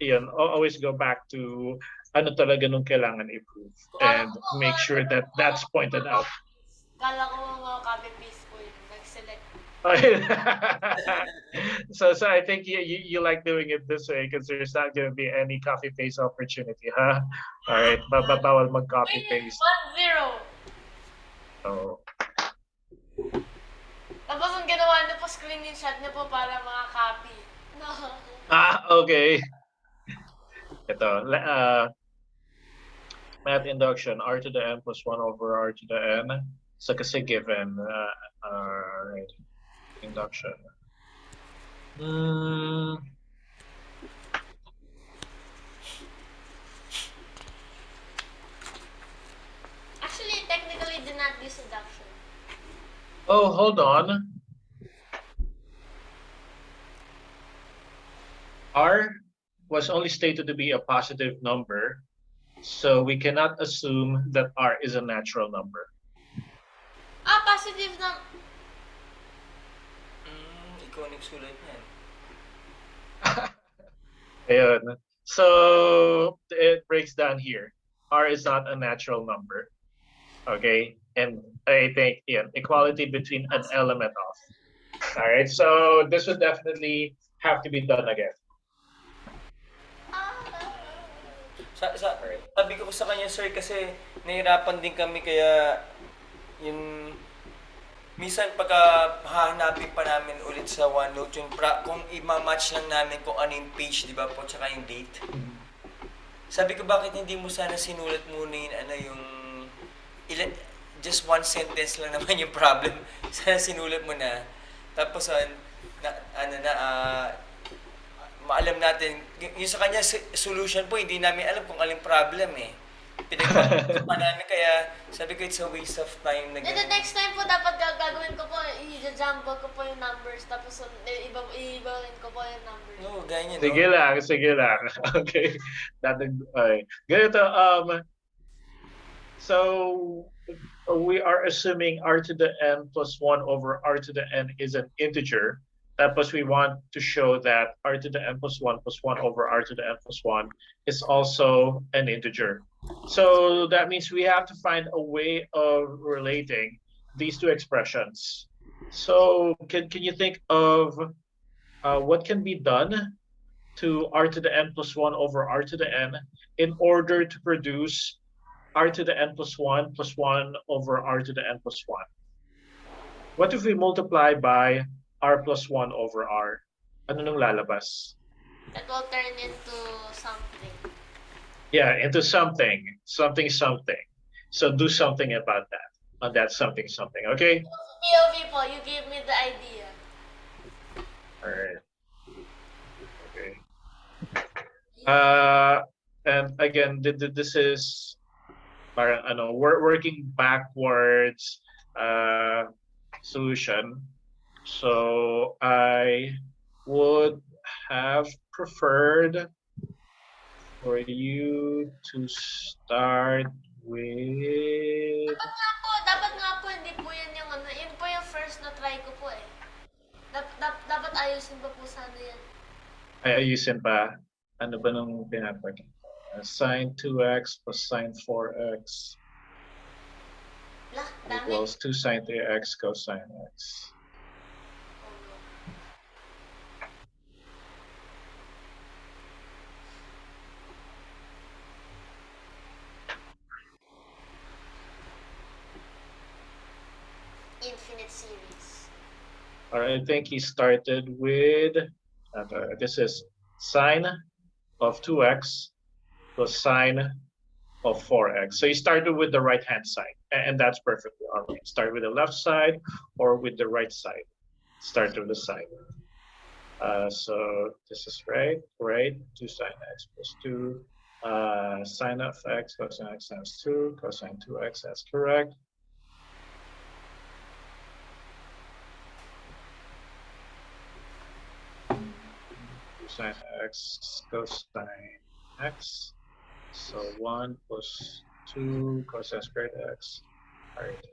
yun, always go back to ano talaga nung kailangan i-prove and make sure that that's pointed out. Kala ko mga copy-paste ko yun. Nag-select. So I think you like doing it this way because there's not going to be any copy paste opportunity, huh? All right, bawal mag copy paste. 1-0. So Tapos ang ginawa niyo po, screenshot niyo po para mga copy. No. okay. Ito, math induction, r to the n plus 1 over r to the n. So kasi given, right, induction. Actually, technically, did not use induction. Oh, hold on. R was only stated to be a positive number, so we cannot assume that R is a natural number. Positive na. Ikaw nagsulat niyan. Ayun. So it breaks down here. R is not a natural number. Okay, and I think equality between an element of. All right, so this would definitely have to be done again. Sabi ko sa kanya, sir, kasi nahirapan din kami kaya yung minsan pagka hahanapin pa namin ulit sa OneNote yung kung i-match lang namin kung ano yung page, di ba po, tsaka yung date. Sabi ko, bakit hindi mo sana sinulat muna yung just one sentence lang naman yung problem. Sana sinulat mo na. Tapos maalam natin, yung sa kanya solution po, hindi namin alam kung aling problem eh. Pinagpapagawa namin, kaya sabi ko it's a waste of time. And the next time po, dapat gagawin ko po, i-jumble ko po yung numbers, tapos ibalin ko po yung numbers. No, ganyan. Sige lang. Okay. Okay. Ganito, so we are assuming r to the n plus 1 over r to the n is an integer. Tapos we want to show that r to the n plus 1 over r to the n plus 1 is also an integer. So that means we have to find a way of relating these two expressions. So can you think of what can be done to r to the n plus 1 over r to the n in order to produce r to the n plus 1 over r to the n plus 1? What if we multiply by r plus 1 over r? Ano nung lalabas? That will turn into something. Yeah, into something. So do something about that. On that something, okay? POV po, you gave me the idea. All right. Okay. And again, this is parang working backwards solution. So I would have preferred, for you to start with. Dapat nga po, hindi po yan yung ano, yun po yung first na try ko po eh. Dapat ayusin pa po sana yan. Ay, ayusin pa. Ano ba nung pinapakita? Sine 2x plus sine 4x Lah, dami. equals 2 sine 3x cosine x. Infinite series. All right, I think he started with, this is sine of 2x plus sine of 4x. So you started with the right-hand side, and that's perfectly all right. Start with the left side or with the right side. Start with the side. So this is right? 2 sine x plus 2. Sine of x, cosine x times 2, cosine 2x, that's correct. Sine x cosine x. So 1 plus 2 cosine squared x. All right.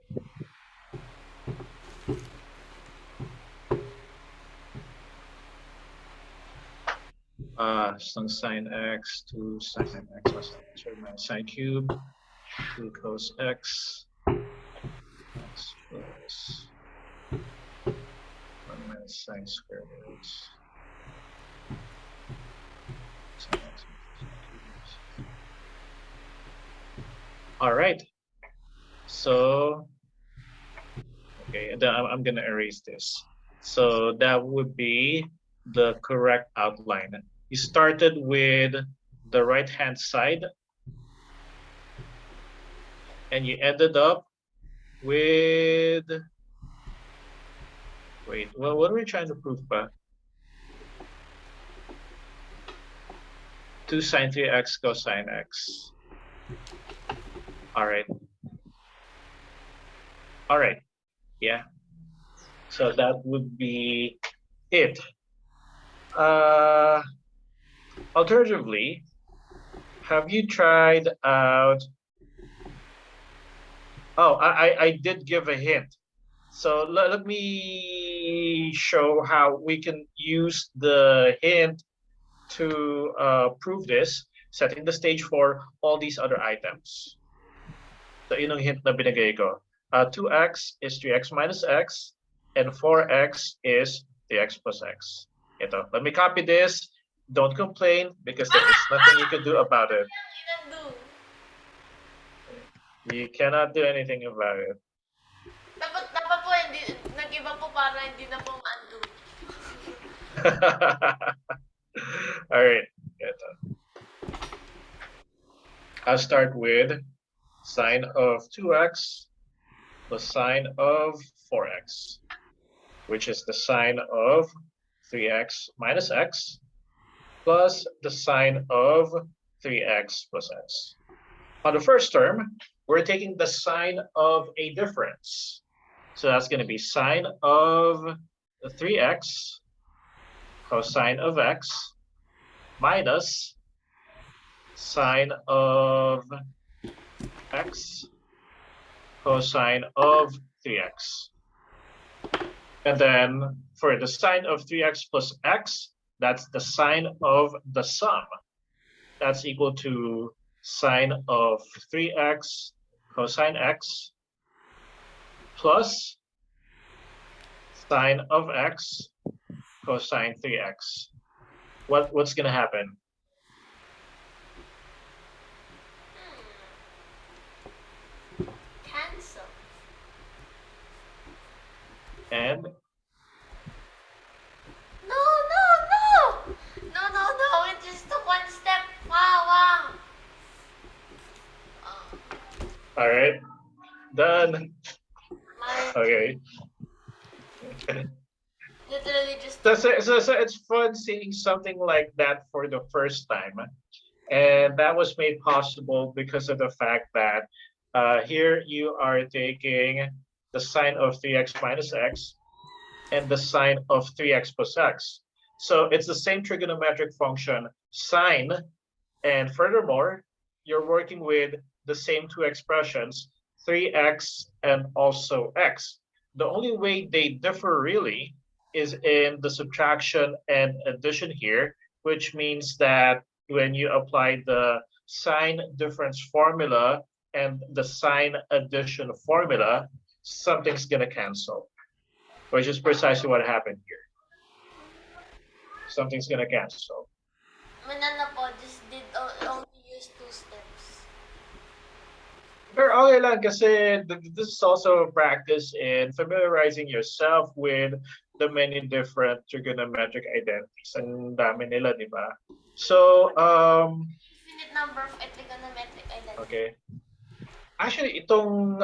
So sine x, 2 sine x plus minus sine cube, 2 cos x, x plus 1 minus sine squared x. All right. So, okay, and then I'm going to erase this. So that would be the correct outline. You started with the right-hand side, and you ended up with, wait, well, what are we trying to prove, pa? 2 sine 3x cosine x. All right. All right. Yeah. So that would be it. Alternatively, have you tried out? Oh, I did give a hint. So let me show how we can use the hint to prove this, setting the stage for all these other items. So yun ang hint na binigay ko. 2x is 3x minus x, and 4x is 3x plus x. Ito, let me copy this. Don't complain because there is nothing you can do about it. You cannot do anything about it. Dapat po, hindi, nag-iba po para hindi na po ma-undo. All right. I'll start with sine of 2x plus sine of 4x, which is the sine of 3x minus x plus the sine of 3x plus x. On the first term, we're taking the sine of a difference. So that's going to be sine of 3x cosine of x minus sine of x cosine of 3x. And then for the sine of 3x plus x, that's the sine of the sum. That's equal to sine of 3x cosine x plus sine of x cosine 3x. What's going to happen? Cancel. And No, it just took one step. Wow. all right, done. Okay. Literally just. So it's fun seeing something like that for the first time. And that was made possible because of the fact that here you are taking the sine of 3x minus x and the sine of 3x plus x. So it's the same trigonometric function sine And furthermore, you're working with the same two expressions, 3x and also x. The only way they differ really is in the subtraction and addition here, which means that when you apply the sign difference formula and the sign addition formula, something's going to cancel, which is precisely what happened here. Something's going to cancel. Manana po, just did only use 2 steps. Pero okay lang kasi this is also a practice in familiarizing yourself with the many different trigonometric identities. Ang dami nila, di ba? So, Infinite number of trigonometric identities. okay. Actually, itong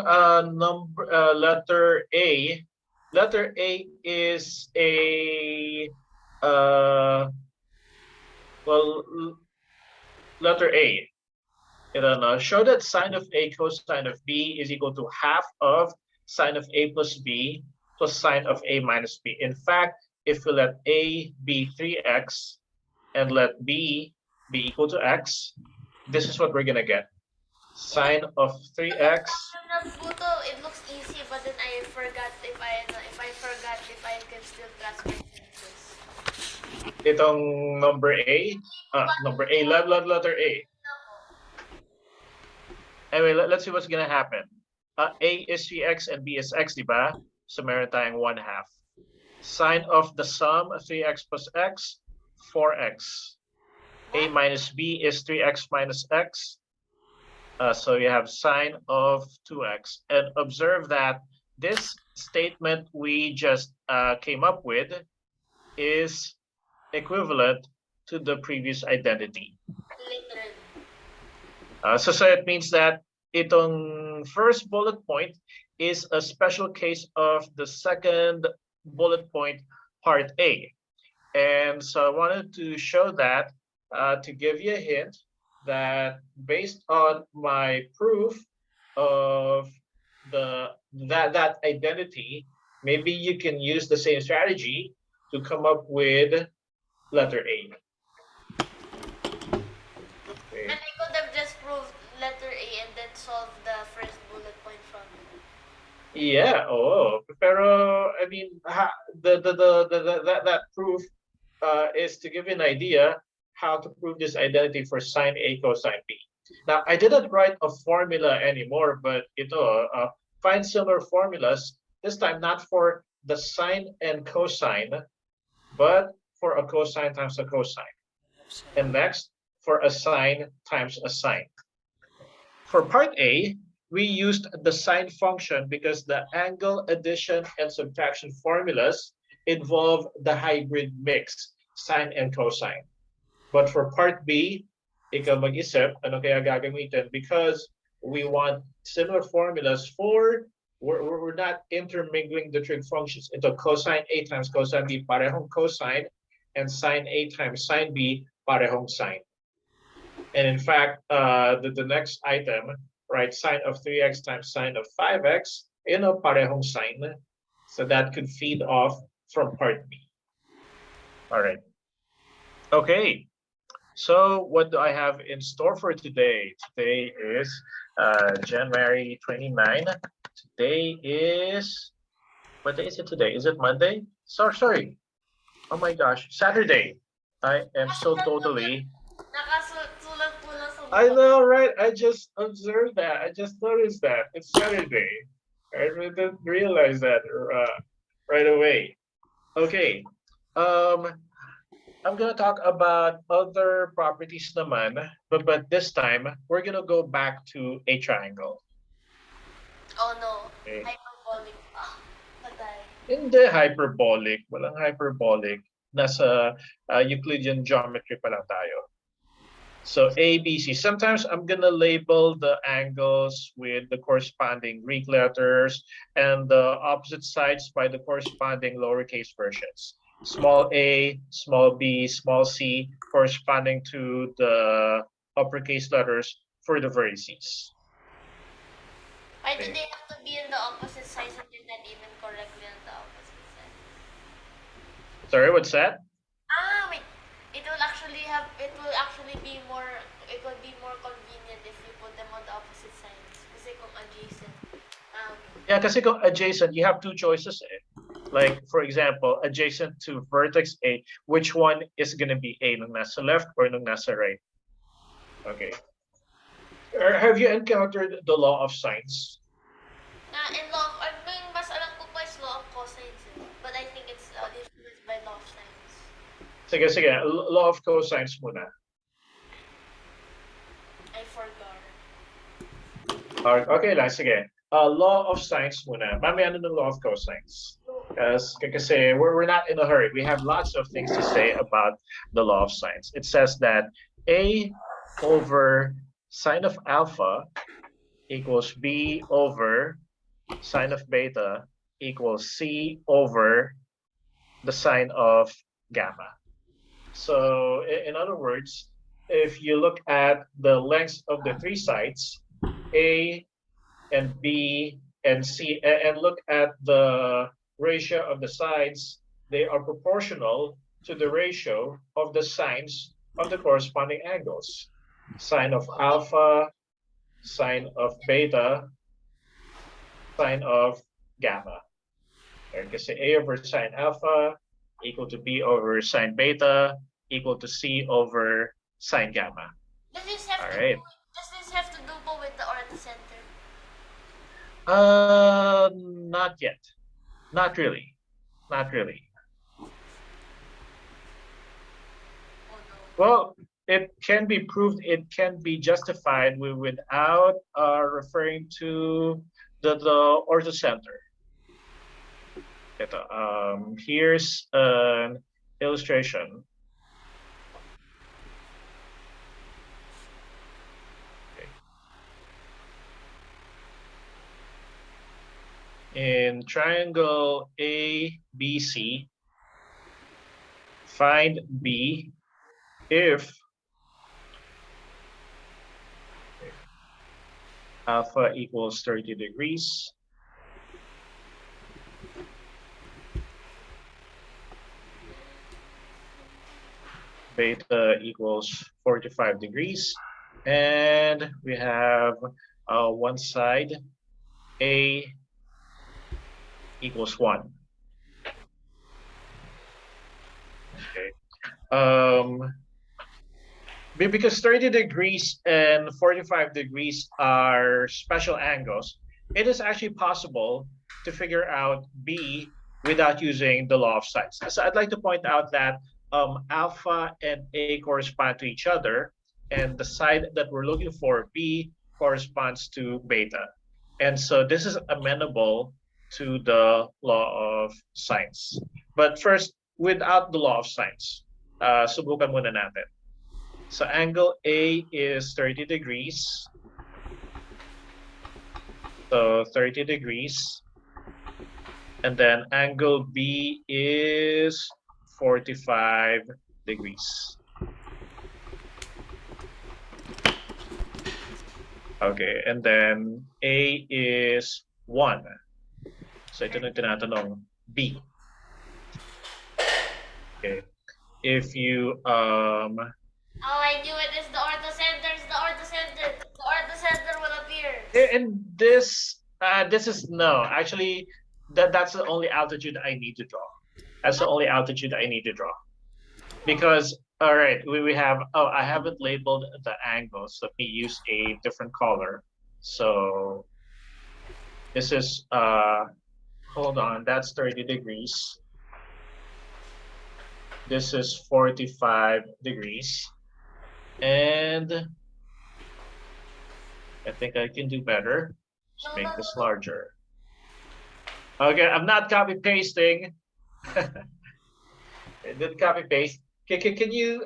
letter A is a letter A. Show that sine of A cosine of B is equal to half of sine of A plus B plus sine of A minus B. In fact, if we let A be 3x and let B be equal to x, this is what we're going to get. Sine of 3x. It looks easy, but then I forgot if I can still transfer this. Itong number A, letter A. Anyway, let's see what's gonna happen. A is 3x and B is x, diba? So meron tayong 1/2. Sine of the sum of 3x plus x, 4x. A minus B is 3x minus x. So you have sine of 2x. And observe that this statement we just came up with is equivalent to the previous identity. Literally. So it means that itong first bullet point is a special case of the second bullet point, part A. And so I wanted to show that to give you a hint that based on my proof of that identity, maybe you can use the same strategy to come up with letter A. Okay. And I could have just proved letter A and then solved the first bullet point from it. Yeah, pero I mean, that proof is to give you an idea how to prove this identity for sine A cosine B. Now, I didn't write a formula anymore, but find similar formulas, this time not for the sine and cosine, but for a cosine times a cosine. And next, for a sine times a sine. For part A, we used the sine function because the angle addition and subtraction formulas involve the hybrid mix, sine and cosine. But for part B, ikaw mag-isip, ano kaya gagamitin? Because we want similar formulas we're not intermingling the trig functions into cosine A times cosine B, parehong cosine, and sine A times sine B, parehong sine. And in fact, the next item, right, sine of 3x times sine of 5x, parehong sine. So that could feed off from part B. All right. Okay. So what do I have in store for today? Today is January 29. Today is, what day is it today? Is it Monday? Sorry. Oh my gosh, Saturday. I am so totally. I know, right? I just observed that. I just noticed that. It's Saturday. I didn't realize that right away. Okay. I'm gonna talk about other properties naman, but this time we're gonna go back to a triangle. Oh no, Okay. hyperbolic. Patay. Hindi hyperbolic, walang hyperbolic. Nasa Euclidean geometry pa lang tayo. So A, B, C. Sometimes I'm gonna label the angles with the corresponding Greek letters and the opposite sides by the corresponding lowercase versions. Small a, small b, small c, corresponding to the uppercase letters for the vertices. Why do they have to be in the opposite sides and they're not even correctly on the opposite side? Sorry, what's that? Wait. It will actually be more it would be more convenient if you put them on the opposite sides. Kasi kung adjacent. Yeah, kasi kung adjacent, you have two choices. Like, for example, adjacent to vertex A, which one is going to be A, nung nasa left or nung nasa right? Okay. Or have you encountered the law of sines? In law of, yung mas alam ko pa is law of cosines. But I think it's influenced by law of sines. Sige, law of cosines muna. I forgot. Okay lang, sige. Law of sines muna. Mamaya ano ng law of cosines? Kasi we're not in a hurry. We have lots of things to say about the law of sines. It says that A over sine of alpha equals B over sine of beta equals C over the sine of gamma. So in other words, if you look at the lengths of the three sides, A and B and C, and look at the ratio of the sides, they are proportional to the ratio of the sines of the corresponding angles. Sine of alpha, sine of beta, sine of gamma. Kasi A over sine alpha equal to B over sine beta equal to C over sine gamma. Does this have All to right. does this have to do with the orthocenter? Not yet. Not really. Not really. Oh no. Well, it can be proved, it can be justified without referring to the orthocenter. Here's an illustration. In triangle ABC, find B if alpha equals 30 degrees, beta equals 45 degrees, and we have one side, A equals 1. Okay. Because 30 degrees and 45 degrees are special angles, it is actually possible to figure out B without using the law of sines. So I'd like to point out that alpha and A correspond to each other, and the side that we're looking for, B, corresponds to beta. And so this is amenable to the law of sines. But first, without the law of sines, subukan muna natin. So angle A is 30 degrees. So 30 degrees. And then angle B is 45 degrees. Okay, and then A is 1. So ito na tinatanong, B. Okay. If you Oh, I knew it is the orthocenter. It's the orthocenter. The orthocenter will appear. and this is no, actually that's the only altitude I need to draw. That's the only altitude I need to draw. Because all right, we have, I haven't labeled the angles, so let me use a different color. So this is hold on, that's 30 degrees. This is 45 degrees. And I think I can do better. Just make this larger. Okay, I'm not copy pasting. I did copy paste. Can you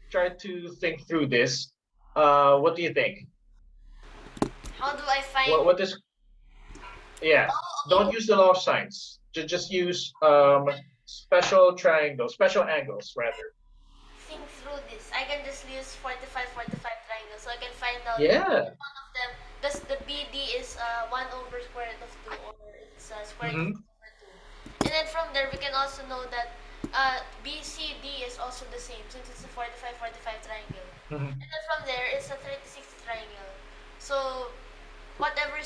try to think through this? What do you think? How do I find? What is? Yeah, don't use the law of sines. Just use special triangles, special angles rather. Think through this. I can just use 45 triangles, so I can find out. Yeah. One of them. Does the BD is 1 over square root of 2, or it's square root of 2? And then from there we can also know that BCD is also the same since it's a 45-45 triangle. Mhm. And then from there, it's a 30-60 triangle. So, whatever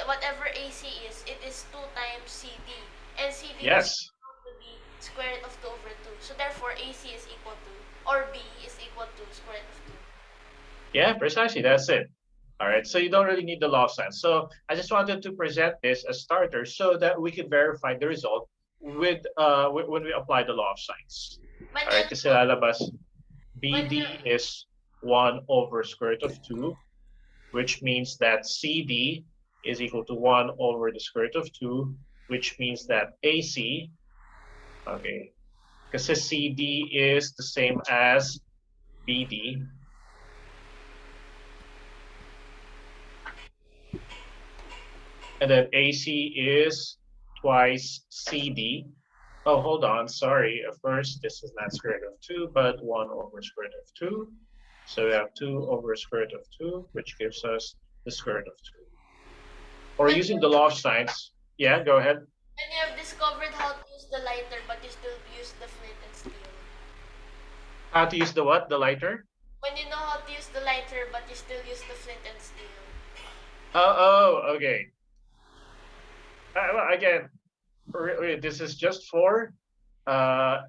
whatever AC is, it is 2 times CD. And CD was Yes. found to be square root of 2 over 2. So, therefore, AC is equal to, or B is equal to square root of 2. Yeah, precisely. That's it. All right. So you don't really need the law of science. So I just wanted to present this as starter so that we could verify the result with when we apply the law of science. When All right. you, Kasi lalabas when BD you, is 1 over square root of 2, which means that CD is equal to 1 over the square root of 2, which means that AC, okay, because CD is the same as BD. And then AC is twice CD. Oh, hold on. Sorry. First, this is not square root of 2, but 1 over square root of 2. So we have 2 over square root of 2, which gives us the square root of 2. Or when using the law of science. Yeah, go ahead. when you have discovered how to use the lighter, but you still use the flint and steel. How to use the what? The lighter? When you know how to use the lighter, but you still use the flint and steel. Okay. Well, again, this is just for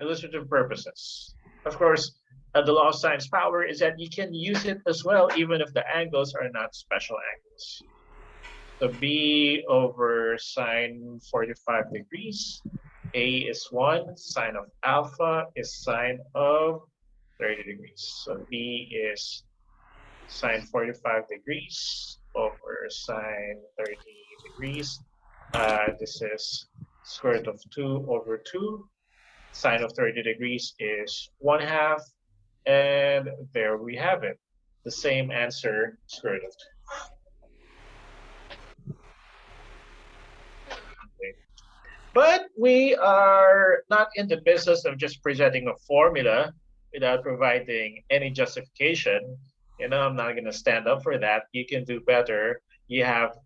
illustrative purposes. Of course, the law of science power is that you can use it as well, even if the angles are not special angles. So B over sine 45 degrees. A is 1. Sine of alpha is sine of 30 degrees. So B is sine 45 degrees over sine 30 degrees. This is square root of 2 over 2. Sine of 30 degrees is 1/2. And there we have it. The same answer, square root of 2. Okay. But we are not in the business of just presenting a formula without providing any justification. I'm not going to stand up for that. You can do better. You have,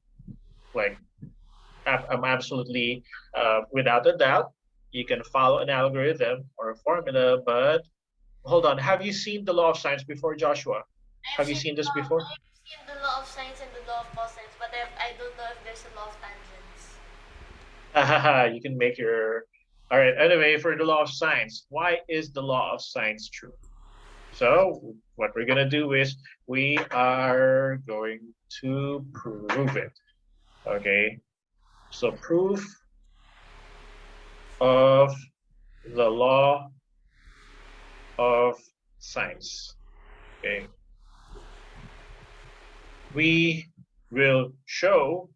like, I'm absolutely, without a doubt, you can follow an algorithm or a formula. But hold on, have you seen the law of science before, Joshua? Have you seen this before? I've seen the law of science and the law of cosines, but I don't know if there's a law of tangents. You can make your. All right. Anyway, for the law of science, why is the law of science true? So what we're gonna do is we are going to prove it. Okay. So proof of the law of science. Okay. We will show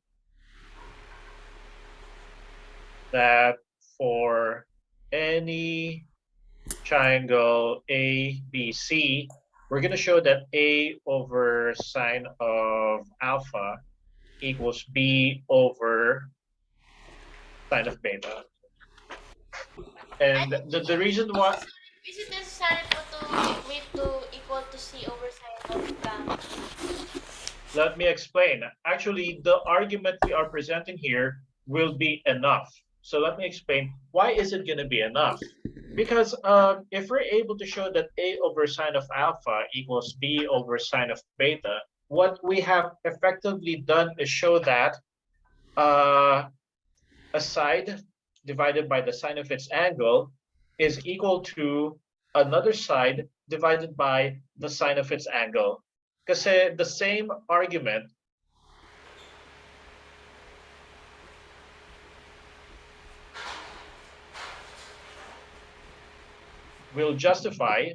that for any triangle ABC, we're going to show that A over sine of alpha equals B over sine of beta. And the reason why. Is it necessary to equal to C over sine of gamma? Let me explain. Actually, the argument we are presenting here will be enough. So let me explain, why is it going to be enough? Because if we're able to show that A over sine of alpha equals B over sine of beta, what we have effectively done is show that a side divided by the sine of its angle is equal to another side divided by the sine of its angle. Kasi the same argument will justify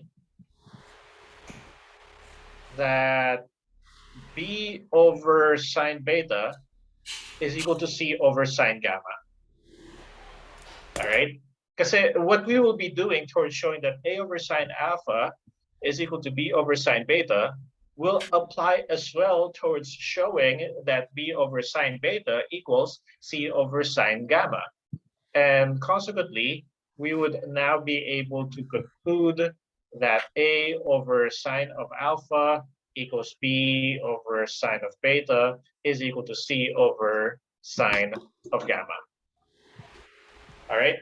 that B over sine beta is equal to C over sine gamma. All right? Kasi what we will be doing towards showing that A over sine alpha is equal to B over sine beta will apply as well towards showing that B over sine beta equals C over sine gamma. And consequently, we would now be able to conclude that A over sine of alpha equals B over sine of beta is equal to C over sine of gamma. All right?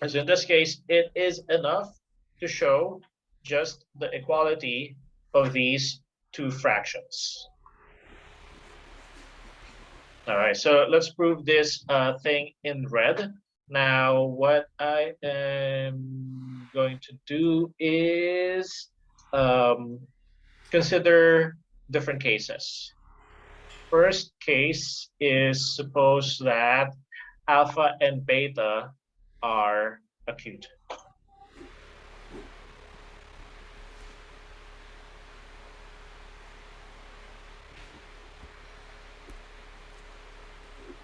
So in this case, it is enough to show just the equality of these two fractions. All right, so let's prove this thing in red. Now, what I am going to do is consider different cases. First case is suppose that alpha and beta are acute.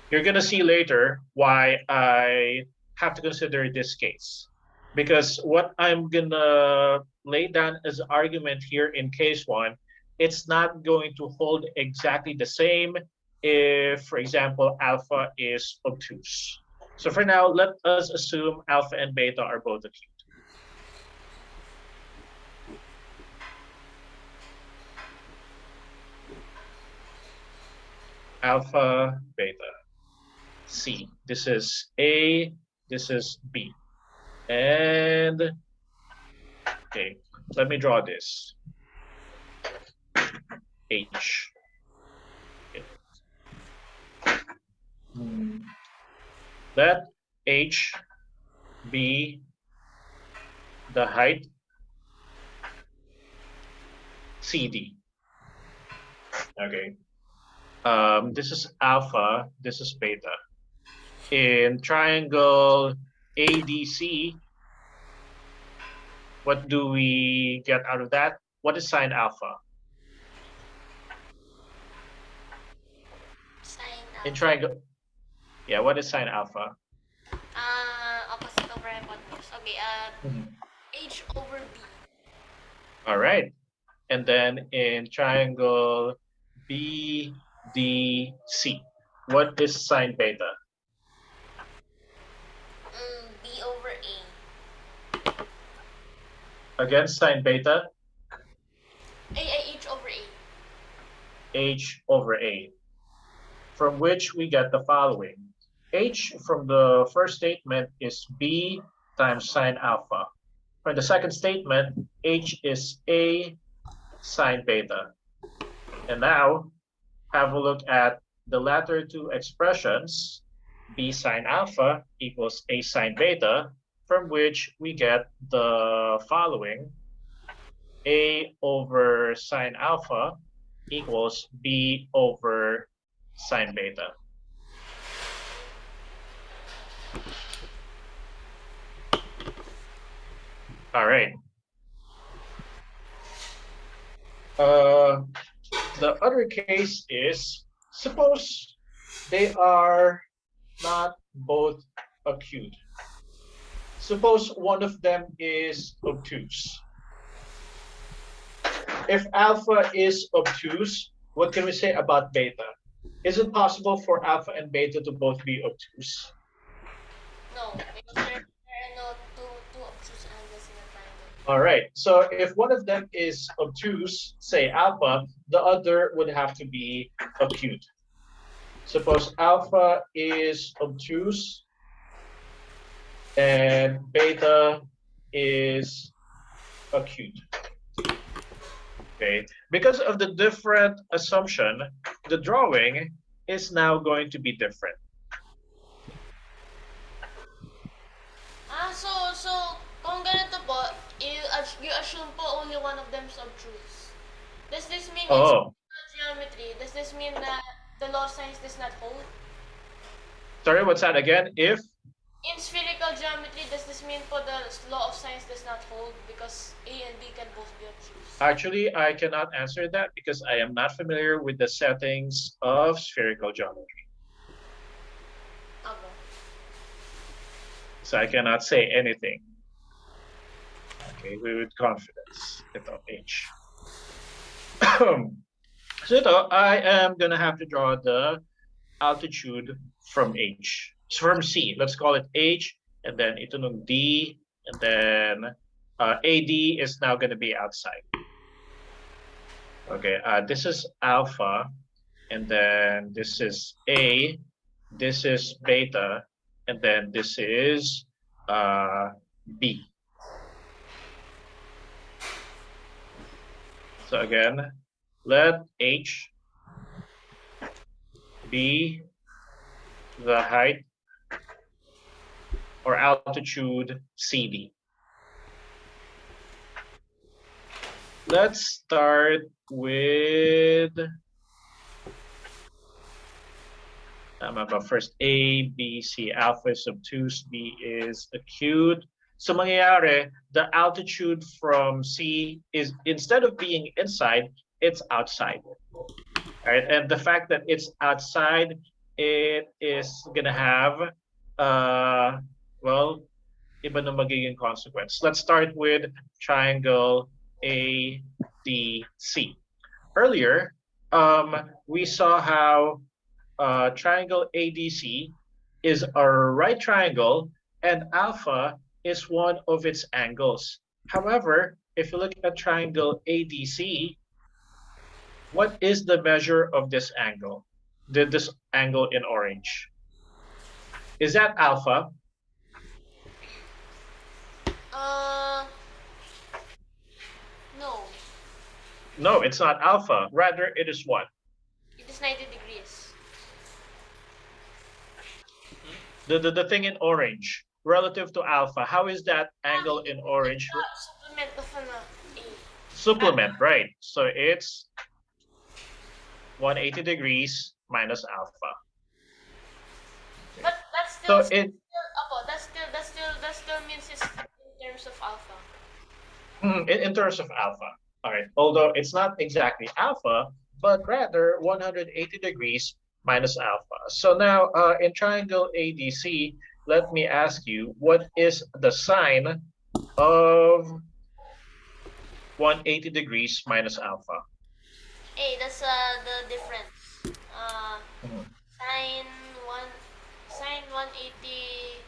You're going to see later why I have to consider this case. Because what I'm going to lay down as argument here in case one, it's not going to hold exactly the same if, for example, alpha is obtuse. So for now, let us assume alpha and beta are both acute. Alpha, beta. C. This is A, this is B. And, okay, let me draw this. H. Okay. Let H be the height CD. Okay. This is alpha, this is beta. In triangle ADC, what do we get out of that? What is sine alpha? Sine In alpha. triangle, yeah, what is sine alpha? Opposite over hypotenuse. Okay, H over B. All right. And then in triangle BDC, what is sine beta? B over A. Again, sine beta, H over A. H over A, from which we get the following. H from the first statement is B times sine alpha. For the second statement, H is A sine beta. And now, have a look at the latter two expressions. B sine alpha equals A sine beta, from which we get the following. A over sine alpha equals B over sine beta. All right. The other case is, suppose they are not both acute. Suppose one of them is obtuse. If alpha is obtuse, what can we say about beta? Is it possible for alpha and beta to both be obtuse? No, because there are no two obtuse angles in a triangle. All right, so if one of them is obtuse, say alpha, the other would have to be acute. Suppose alpha is obtuse and beta is acute. Okay, because of the different assumption, the drawing is now going to be different. So kung ganito po, you assume po only one of them is obtuse. Does this mean in geometry, does this mean that the law of sines does not hold? Sorry, what's that again? If? In spherical geometry, does this mean po the law of sines does not hold because A and B can both be obtuse? Actually, I cannot answer that because I am not familiar with the settings of spherical geometry. Okay. So I cannot say anything. Okay, with confidence. Ito, H. So ito, I am gonna have to draw the altitude from H. So from C, let's call it H, and then ito nung D, and then AD is now gonna be outside. Okay, this is alpha, and then this is A, this is beta, and then this is B. So again, let H be the height or altitude CD. Let's start with first A, B, C. Alpha is obtuse, B is acute. So mangyayari, the altitude from C is, instead of being inside, it's outside. All right, and the fact that it's outside, it is gonna have, well, iba na magiging consequence. Let's start with triangle ADC. Earlier, we saw how triangle ADC is a right triangle and alpha is one of its angles. However, if you look at triangle ADC, what is the measure of this angle? This angle in orange. Is that alpha? No. No, it's not alpha. Rather, it is what? It is 90 degrees. The thing in orange relative to alpha. How is that angle in orange? Supplement of an A. Supplement, right? So it's 180 degrees minus alpha. But that's still, So it that still means it's in terms of alpha. in terms of alpha. All right. Although it's not exactly alpha, but rather 180 degrees minus alpha. So now in triangle ADC, let me ask you, what is the sine of 180 degrees minus alpha? Hey, that's the difference. Sine 180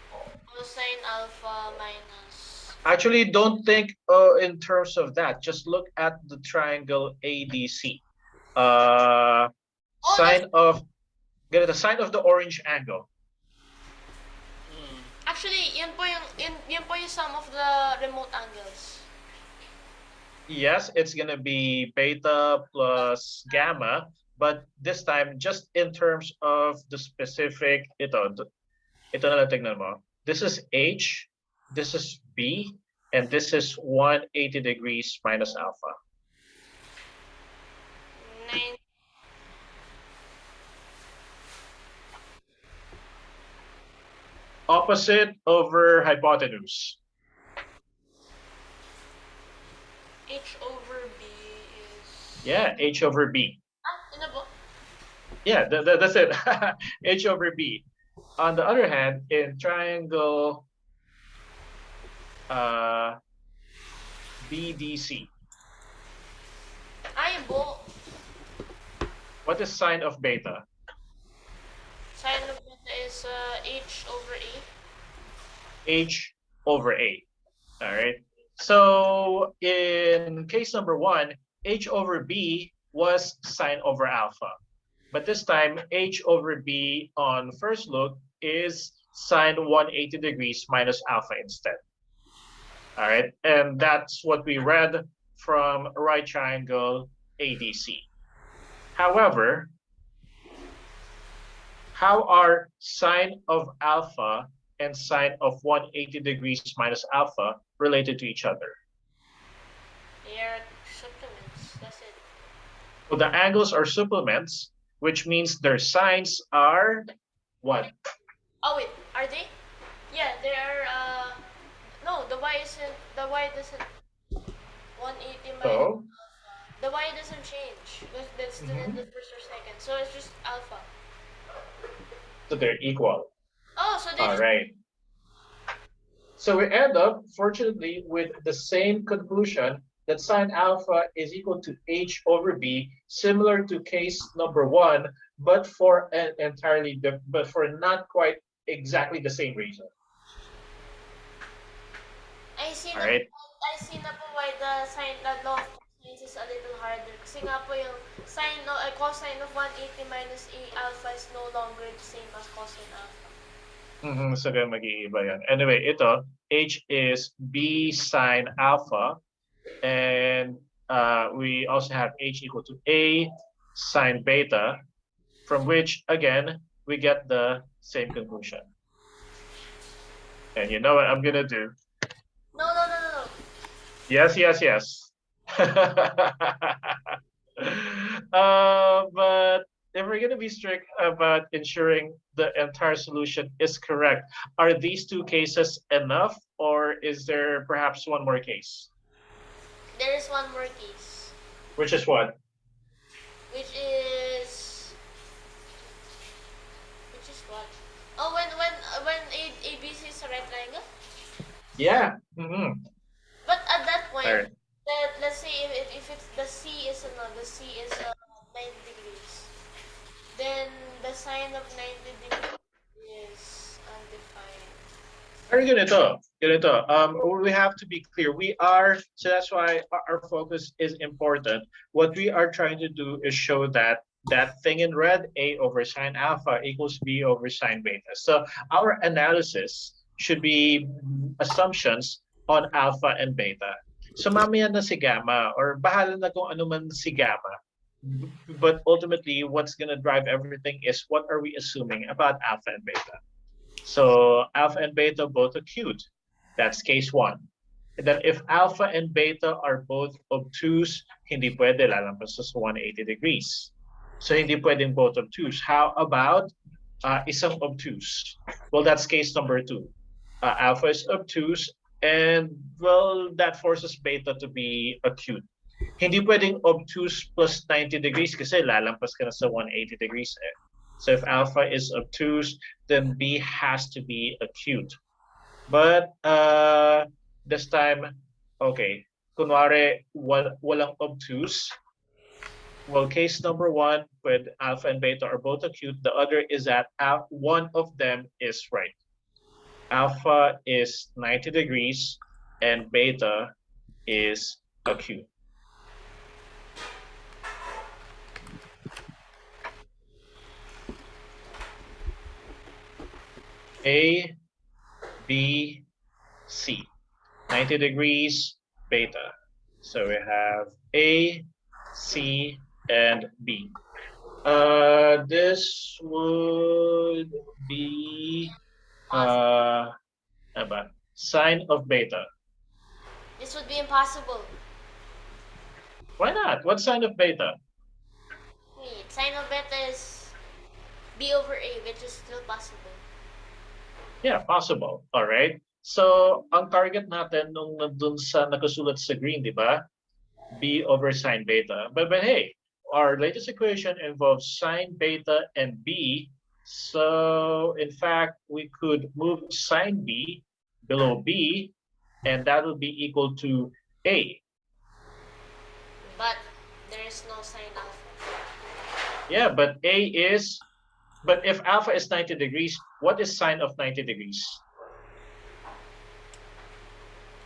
cosine alpha minus. Actually, don't think in terms of that. Just look at the triangle ADC. Sine of, get the sine of the orange angle. Actually, yun po yung sum of the remote angles. Yes, it's gonna be beta plus gamma, but this time just in terms of the specific, ito na lang tignan mo. This is H, this is B, and this is 180 degrees minus alpha. 9. Opposite over hypotenuse. H over B is... Yeah, H over B. Ano po? Yeah, that's it. H over B. On the other hand, in triangle BDC, Ay, bo. what is sine of beta? Sine of beta is H over A. H over A. All right. So in case number one, H over B was sine over alpha. But this time, H over B on first look is sine 180 degrees minus alpha instead. All right. And that's what we read from right triangle ADC. However, how are sine of alpha and sine of 180 degrees minus alpha related to each other? They are supplements. That's it. So the angles are supplements, which means their sines are what? Oh wait, are they? Yeah, they are. No, the y doesn't. 180 minus. So, The y doesn't change. That's still in the first or second. So it's just alpha. so they're equal. Oh, so they All right. So we end up, fortunately, with the same conclusion that sine alpha is equal to H over B, similar to case number one, but for an entirely but for not quite exactly the same reason. I see All na right. I see na po why the law of cosines is a little harder. Kasi nga po yung cosine of 180 minus A alpha is no longer the same as cosine alpha. So kaya mag-iiba yan. Anyway, ito, H is B sine alpha. And we also have H equal to A sine beta, from which, again, we get the same conclusion. And you know what I'm going to do? No, no, no, no, no. Yes, yes, yes. But if we're going to be strict about ensuring the entire solution is correct, are these two cases enough, or is there perhaps one more case? There is one more case, Which is what? which is what? Oh, when ABC is a right triangle. Yeah. But at that point, All right. let's say if it's the C is 90 degrees, then the sine of 90 degrees is undefined. Very ganito. We have to be clear. So that's why our focus is important. What we are trying to do is show that that thing in red, A over sine alpha equals B over sine beta. So our analysis should be assumptions on alpha and beta. So mamaya na si gamma, or bahala na kung ano man si gamma. But ultimately, what's going to drive everything is what are we assuming about alpha and beta. So alpha and beta both acute. That's case one. And then if alpha and beta are both obtuse, hindi pwede lalampas sa 180 degrees. So hindi pwedeng both obtuse. How about isang obtuse? Well, that's case number two. Alpha is obtuse, and well, that forces beta to be acute. Hindi pwedeng obtuse plus 90 degrees kasi lalampas ka na sa 180 degrees eh. So if alpha is obtuse, then B has to be acute. But this time, okay, kunwari walang obtuse. Well, case number one, with alpha and beta are both acute. The other is that one of them is right. Alpha is 90 degrees and beta is acute. A, B, C. 90 degrees, beta. So we have A, C, and B. This would be sine of beta. This would be impossible. Why not? What sine of beta? Wait, sine of beta is B over A, which is still possible. Yeah, possible. All right. So, ang target natin nung nandun sa nakasulat sa green, di ba? B over sine beta. But hey, our latest equation involves sine beta and B. So, in fact, we could move sine B below B, and that will be equal to A. But there is no sine alpha. Yeah, but if alpha is 90 degrees, what is sine of 90 degrees?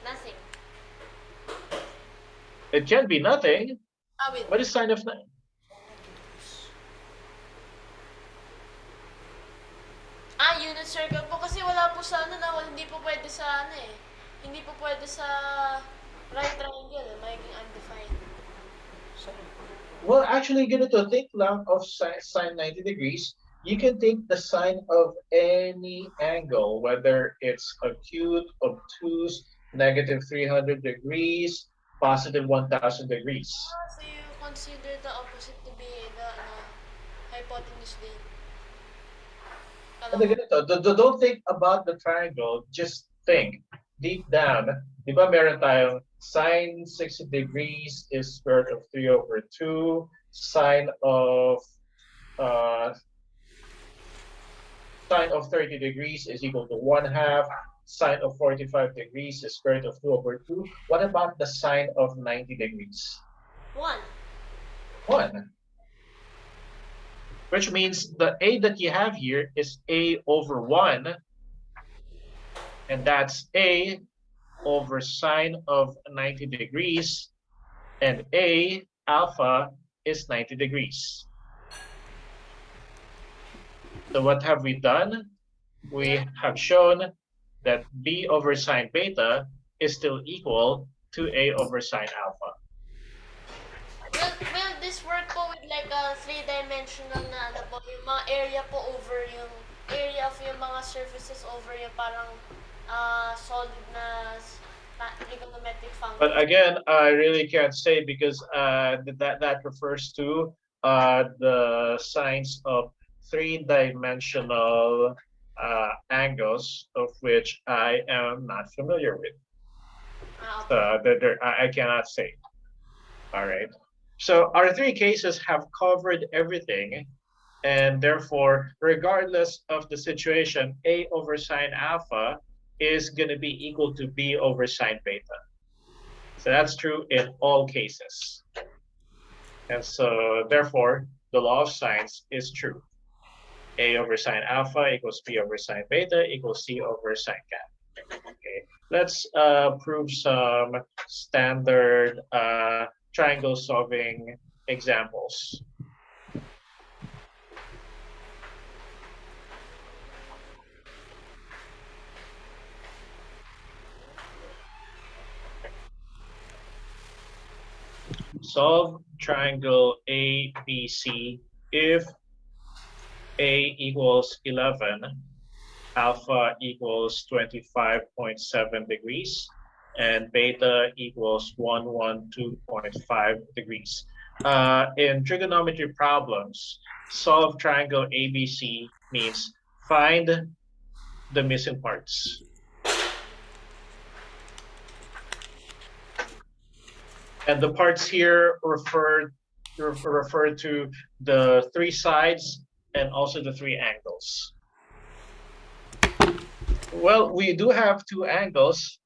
Nothing. It can be nothing. Wait. What is sine of 90? Unit circle po kasi wala po sa hindi po pwede sa hindi po pwede sa right triangle, magiging undefined. Well, actually, ganito, think lang of sine 90 degrees. You can take the sine of any angle, whether it's acute, obtuse, negative 300 degrees, positive 1000 degrees. So you consider the opposite to be the hypotenuse din. And ganito, don't think about the triangle, just think deep down. Di ba meron tayong sine 60 degrees is square root of 3 over 2, sine of 30 degrees is equal to 1/2. Sine of 45 degrees is square root of 2 over 2. What about the sine of 90 degrees? 1. 1. Which means the A that you have here is A over 1. And that's A over sine of 90 degrees. And A, alpha, is 90 degrees. So what have we done? we have shown that B over sine beta is still equal to A over sine alpha. Will this work po with like a three-dimensional na ano po, yung mga area po over yung area of yung mga surfaces over yung parang solid na trigonometric function? But again, I really can't say because that refers to the signs of three-dimensional angles, of which I am not familiar with. Okay. I cannot say. All right. So our three cases have covered everything, and therefore, regardless of the situation, A over sine alpha is going to be equal to B over sine beta. So that's true in all cases. And so therefore, the law of sines is true. A over sine alpha equals B over sine beta equals C over sine gamma. Okay, let's prove some standard triangle solving examples. Solve triangle ABC if A equals 11, alpha equals 25.7 degrees, and beta equals 112.5 degrees. In trigonometry problems, solve triangle ABC means find the missing parts. And the parts here refer to the three sides and also the three angles. Well, we do have two angles,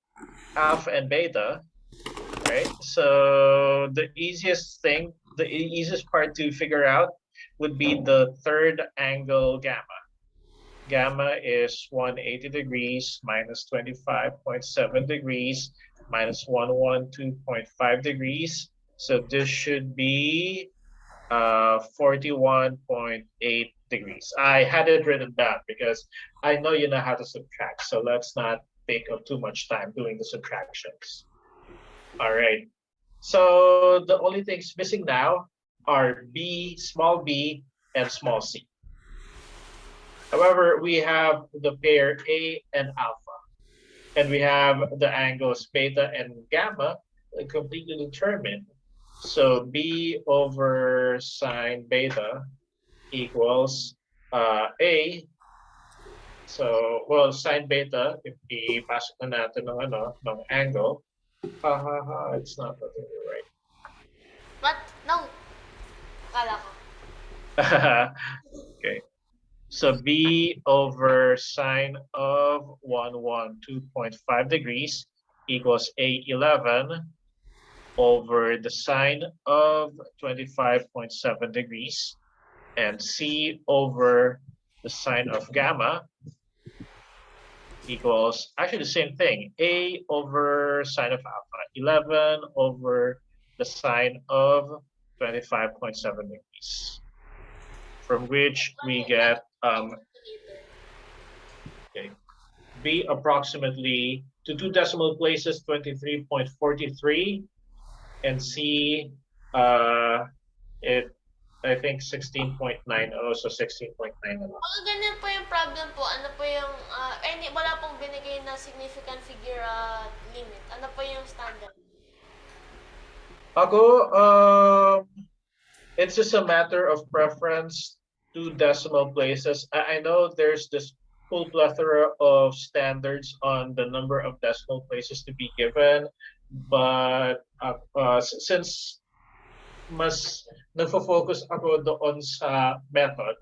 alpha and beta, right? So the easiest part to figure out would be the third angle gamma. Gamma is 180 degrees minus 25.7 degrees minus 112.5 degrees. So this should be 41.8 degrees. I had it written down because I know you know how to subtract. So let's not take up too much time doing the subtractions. All right. So the only things missing now are B, small b, and small c. However, we have the pair A and alpha, and we have the angles beta and gamma completely determined. So B over sine beta equals A. So, well, sine beta, if ipasok na natin ng angle, it's not looking right. What? No. Kala ko. Okay. So B over sine of 112.5 degrees equals A11 over the sine of 25.7 degrees, and C over the sine of gamma equals actually the same thing, A over sine of alpha, 11 over the sine of 25.7 degrees, from which we get okay, B approximately to two decimal places 23.43, and C I think 16.90, so 16.9. Pag ganyan po yung problem po, ano po yung, wala pong binigay na significant figure limit. Ano po yung standard? Ako, it's just a matter of preference, two decimal places. I know there's this full plethora of standards on the number of decimal places to be given, but since mas nagfo-focus ako doon sa method,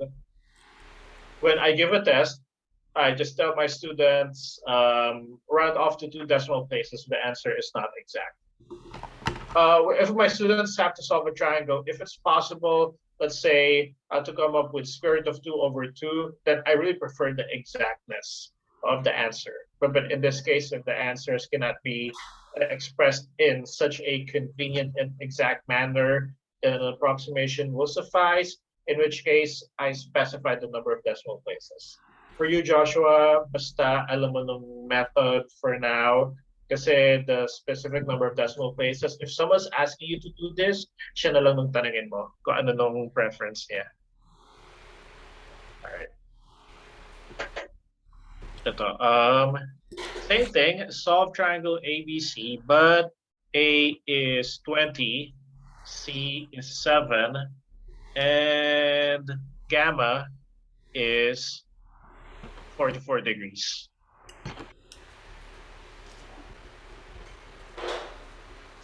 when I give a test, I just tell my students, round off to two decimal places, the answer is not exact. If my students have to solve a triangle, if it's possible, let's say to come up with square root of 2 over 2, then I really prefer the exactness of the answer. But in this case, if the answers cannot be expressed in such a convenient and exact manner, then an approximation will suffice, in which case I specify the number of decimal places. For you, Joshua, basta alam mo nung method for now. Kasi the specific number of decimal places, if someone's asking you to do this, siya na lang nung tanungin mo kung ano nung preference niya. All right. Ito, same thing, solve triangle ABC, but A is 20, C is 7, and gamma is 44 degrees.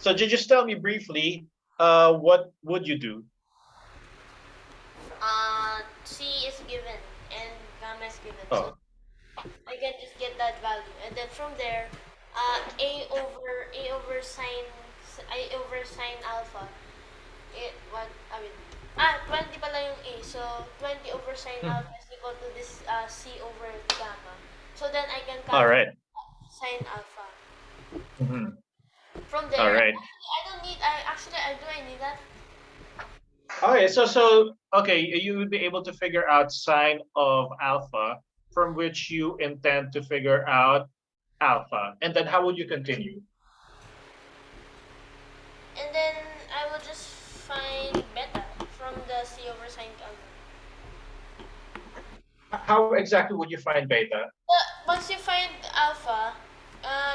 So just tell me briefly, what would you do? C is given and gamma is given. Oh. So I can just get that value, and then from there, A over sine alpha. It what I mean 20 pala yung A. So 20 over sine alpha is equal to this C over gamma. So then I can All right. calculate sine alpha. Mhm. From there, All right. I don't need. I need that. Okay, so okay, you would be able to figure out sine of alpha, from which you intend to figure out alpha, and then how would you continue? And then I will just find beta from the C over sine alpha. How exactly would you find beta? Once you find alpha,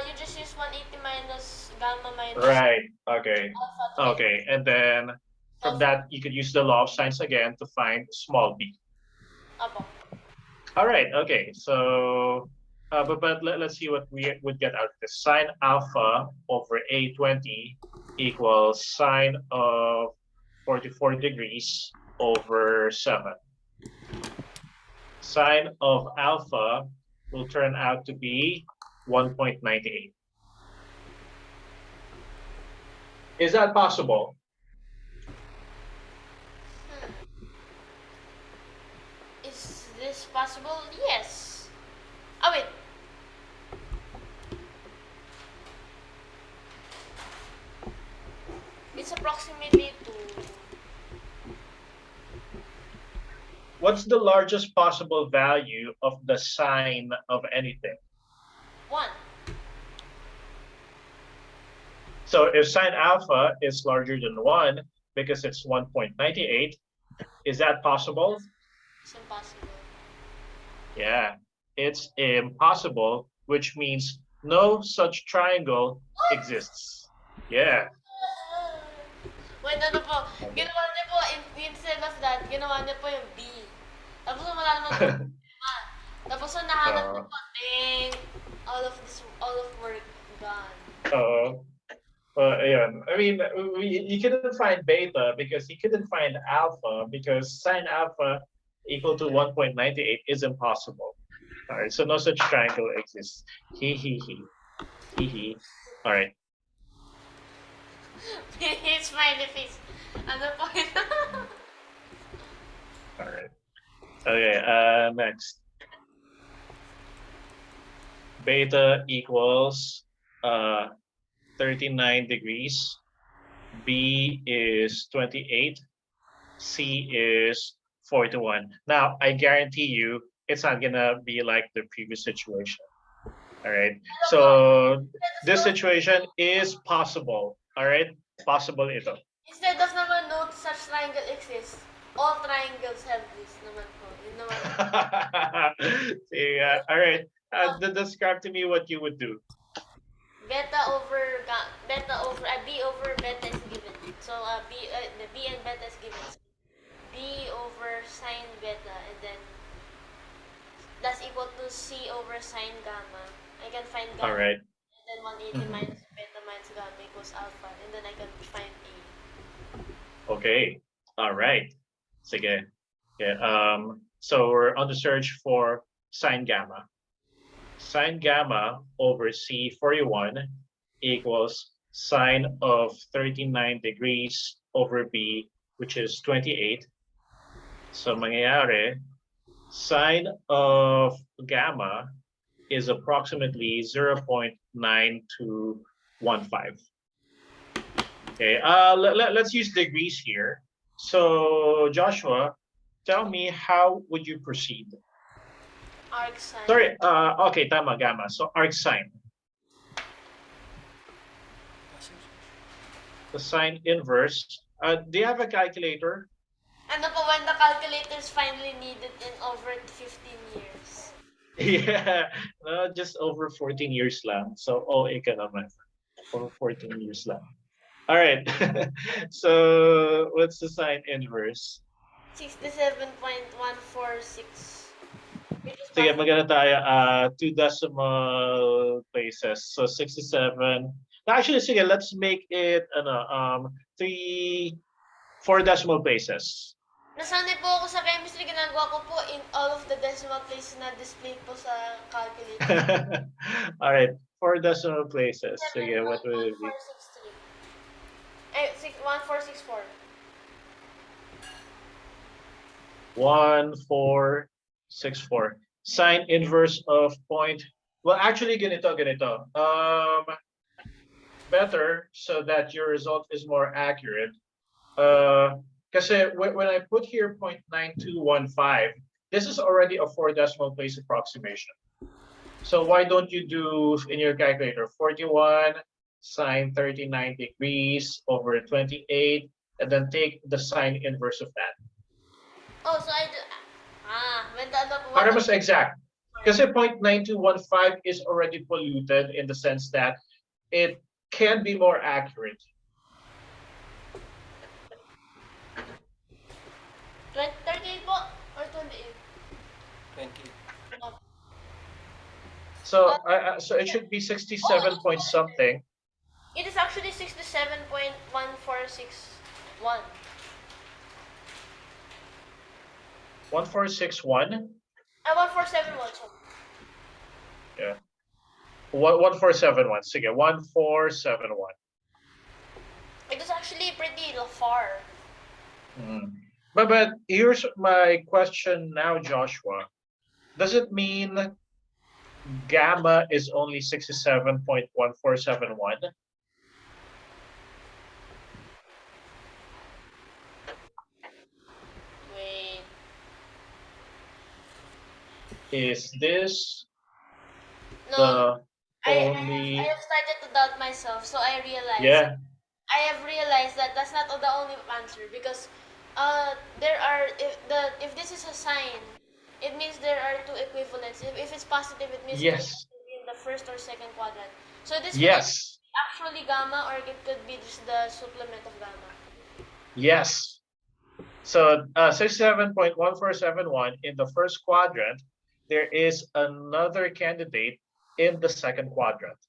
you just use 180 minus gamma minus Right. Okay. alpha to Okay, and then from that you could use the law of sines again to find small b. Apo. All right. Okay. So, but let's see what we would get out of this. Sine alpha over A20 equals sine of 44 degrees over 7. Sine of alpha will turn out to be 1.98. Is that possible? Is this possible? Yes. Oh wait. It's approximately 2. What's the largest possible value of the sine of anything? 1. So if sine alpha is larger than 1 because it's 1.98, is that possible? It's impossible. Yeah, it's impossible, which means no such triangle exists. Yeah. Wait, ano po? Ginawa niya po, instead of that, ginawa niya po yung B. Tapos wala naman po problema. Tapos nung nahanap niya po, dang, all of work gone. Ayun. I mean, you couldn't find beta because you couldn't find alpha because sine alpha equal to 1.98 is impossible. All right, so no such triangle exists. He. All right. It's smiley face. Ano po ito? All right. Okay, next. Beta equals 39 degrees. B is 28. C is 41. Now, I guarantee you, it's not gonna be like the previous situation. All right. So this situation is possible. All right. Possible ito. Instead of naman no such triangle exists, all triangles have this naman po. Yun naman. Yeah. All right. Describe to me what you would do. Beta over B over beta is given. So the B and beta is given. So, B over sine beta, and then that's equal to C over sine gamma. I can find gamma. All right. And then 180 minus beta minus gamma equals alpha, and then I can find A. Okay. All right. Sige. Okay. So we're on the search for sine gamma. Sine gamma over C41 equals sine of 39 degrees over B, which is 28. So mangyayari, sine of gamma is approximately 0.9215. Okay, let's use degrees here. So Joshua, tell me, how would you proceed? Arc sine. Sorry, okay, tama, gamma. So arc sine. The sine inverse. Do you have a calculator? Ano po, when the calculator is finally needed in over 15 years. Yeah, just over 14 years lang. So, ka naman. Over 14 years lang. All right. So, what's the sine inverse? 67.146. Which is Sige, positive. magana tayo. Two decimal places. So, 67. Actually, sige, let's make it, four decimal places. Nasanay po ako sa chemistry, ginagawa ko po in all of the decimal places na display po sa calculator. All right, four decimal places. Sige, what will it be? 1463. 1464. 1464. Sine inverse of point. Well, actually, ganito. Better so that your result is more accurate. Kasi when I put here 0.9215, this is already a four decimal place approximation. So why don't you do in your calculator 41 sine 39 degrees over 28, and then take the sine inverse of that. Oh, so when the ano po, Para mas exact. Kasi 0.9215 is already polluted in the sense that it can be more accurate. 38 po or 28? 20. So so it should be 67 point something. It is actually 67.1461. 1461. 1471. So. Yeah. 1471. Sige, 1471. It is actually pretty far. But here's my question now, Joshua. Does it mean gamma is only 67.1471? Wait. Is this No, the I only? have started to doubt myself, so I realized. Yeah. I have realized that that's not the only answer because there are if this is a sign, it means there are two equivalents. If it's positive, it means Yes. it can be in the first or second quadrant. So this Yes. could be actually gamma, or it could be just the supplement of gamma. Yes. So 67.1471 in the first quadrant, there is another candidate in the second quadrant.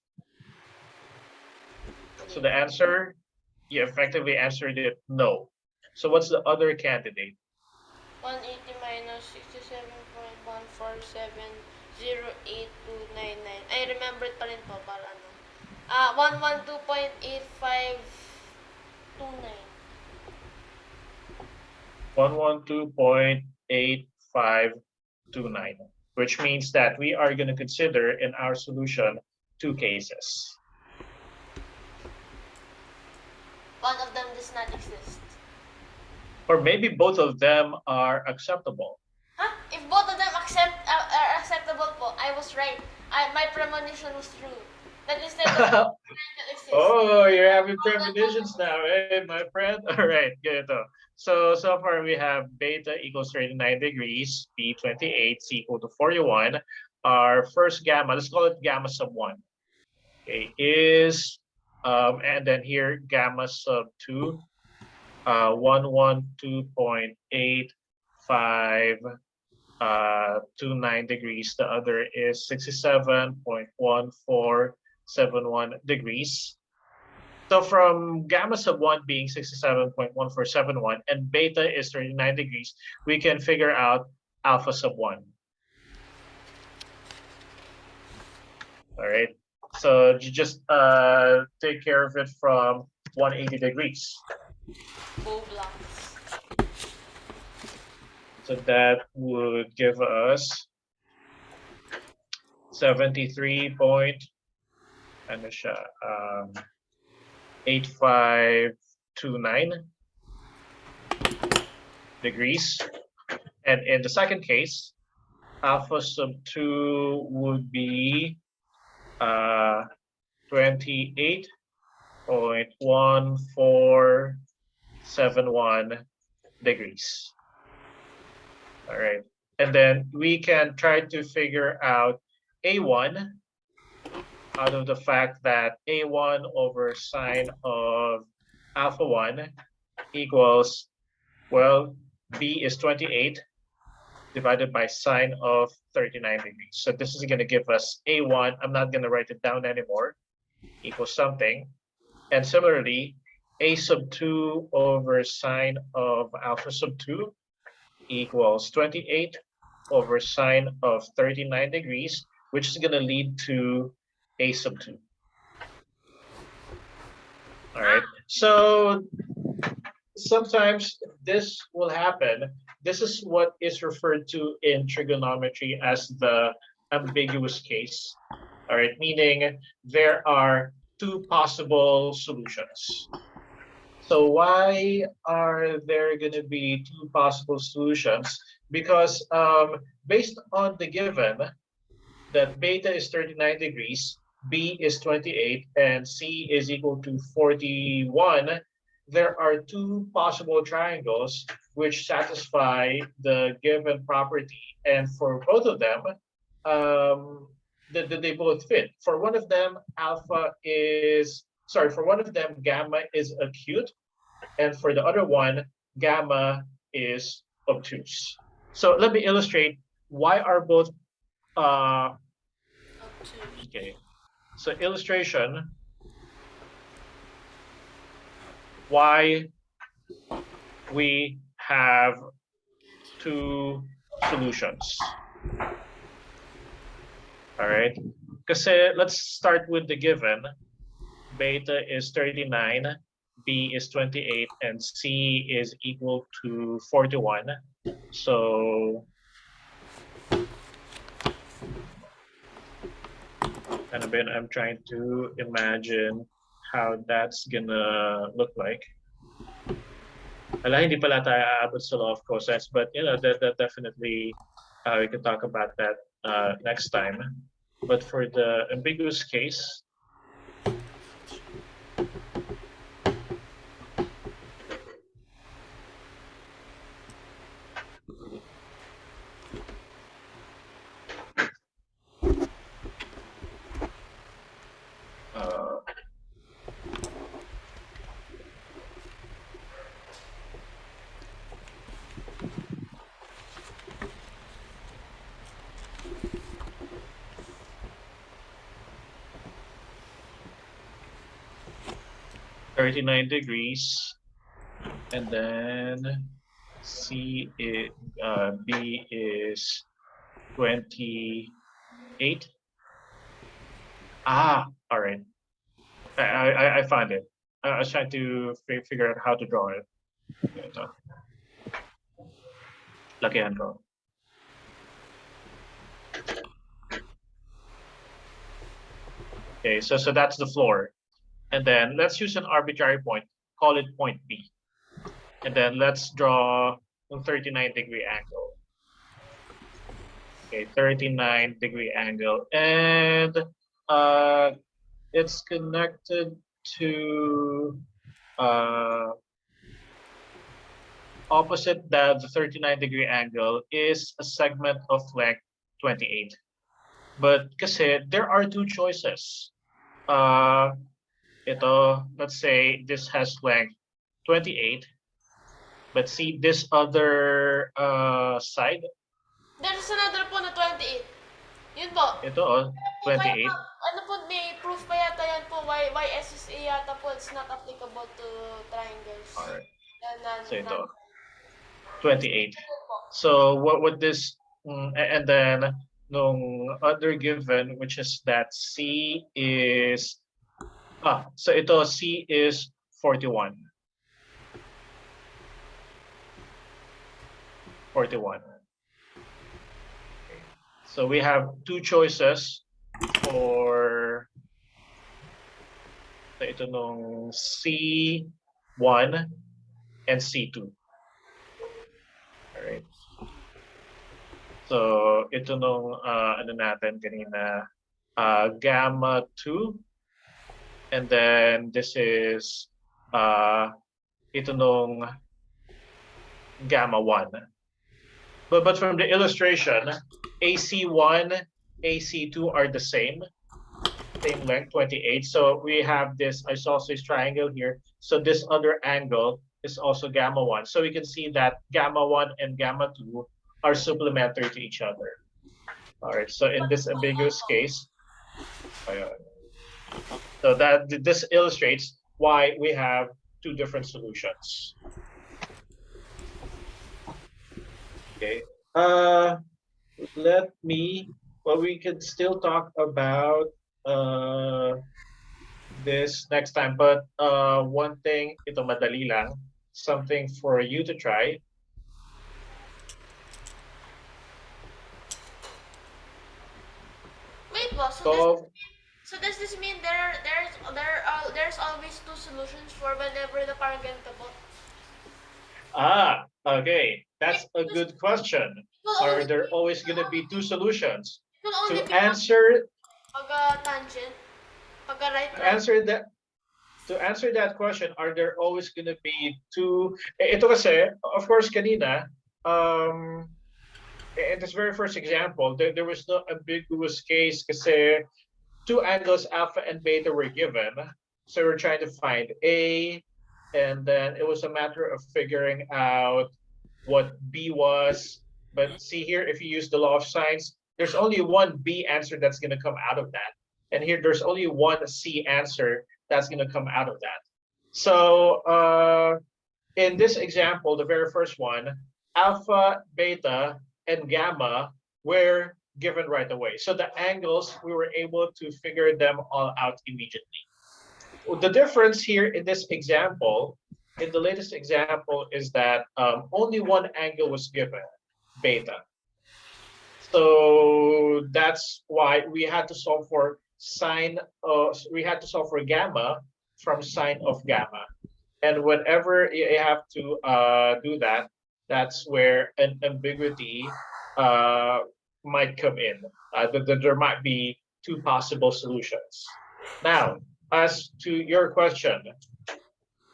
So the answer, you effectively answered it no. So what's the other candidate? 180 minus 67.14708.299. I remember it pa rin po para ano. 112.8529. 112.8529, which means that we are going to consider in our solution two cases. One of them does not exist. Or maybe both of them are acceptable. Huh? If both of them are acceptable po, I was right. My premonition was true. That instead of triangle exists. Oh, you're having premonitions now, eh, my friend? All right, good. So far we have beta equals 39 degrees, B 28, C equal to 41. Our first gamma, let's call it gamma sub 1. Okay, is, and then here gamma sub 2, 112.8529 degrees. The other is 67.1471 degrees. So from gamma sub 1 being 67.1471 and beta is 39 degrees, we can figure out alpha sub 1. All right. So you just take care of it from 180 degrees. Bow blocks. So that would give us 73 point, ano siya, 8529 degrees. And in the second case, alpha sub 2 would be 28.1471 degrees. All right. And then we can try to figure out A1 out of the fact that A1 over sine of alpha 1 equals, well, B is 28 divided by sine of 39 degrees. So this is going to give us A1. I'm not going to write it down anymore. Equals something. And similarly, A sub 2 over sine of alpha sub 2 equals 28 over sine of 39 degrees, which is going to lead to A sub 2. All right. So sometimes this will happen. This is what is referred to in trigonometry as the ambiguous case. All right, meaning there are two possible solutions. So why are there going to be two possible solutions? Because based on the given that beta is 39 degrees, B is 28, and C is equal to 41, there are two possible triangles which satisfy the given property. And for both of them, they both fit. For one of them, for one of them, gamma is acute. And for the other one, gamma is obtuse. So let me illustrate why are both okay. So illustration, why we have two solutions. All right. Because let's start with the given. Beta is 39, B is 28, and C is equal to 41. So I'm trying to imagine how that's gonna look like. Hindi pala tayo aabot sa law of cosines, but that definitely we can talk about that next time. But for the ambiguous case, uh, 39 degrees, and then B is 28. All right. I found it. I was trying to figure out how to draw it. Lucky hand draw. Okay, so that's the floor. And then let's use an arbitrary point, call it point B. And then let's draw a 39-degree angle. Okay, 39-degree angle. And it's connected to opposite the 39-degree angle is a segment of length 28. But kasi there are two choices. Let's say this has length 28, but see this other side. There's another po na 28. Yun po. Ito, 28. Ano po, may proof pa yata yan po. Why SSA yata po, it's not applicable to triangles. Alright. So Ito. 28. So what this, and then nung other given, which is that C is, so C is 41. 41. Okay. So we have two choices for ito nung C1 and C2. All right. So ito nung ano natin kanina, gamma 2, and then this is ito nung gamma 1. But from the illustration, AC1, AC2 are the same length, 28. So we have this isosceles triangle here. So this other angle is also gamma 1. So we can see that gamma 1 and gamma 2 are supplementary to each other. All right, so in this ambiguous case, so that this illustrates why we have two different solutions. Okay. Let me, well, we can still talk about this next time, but one thing, ito madali lang, something for you to try. Wait, boss. So, So does this mean there's always two solutions for whenever the parang ganito po? okay, that's a good question. Are there always going to be two solutions? To answer Tangent, right. to answer that question, are there always going to be two? Ito kasi, of course, kanina, in this very first example, there was no ambiguous case kasi two angles alpha and beta were given. So we're trying to find A, and then it was a matter of figuring out what B was. But see here, if you use the law of sines, there's only one B answer that's going to come out of that. And here, there's only one C answer that's going to come out of that. So in this example, the very first one, alpha, beta, and gamma were given right away. So the angles, we were able to figure them all out immediately. The difference here in this example, in the latest example, is that only one angle was given, beta. So that's why we had to solve for we had to solve for gamma from sine of gamma. And whenever you have to do that, that's where an ambiguity might come in. There might be two possible solutions. Now, as to your question,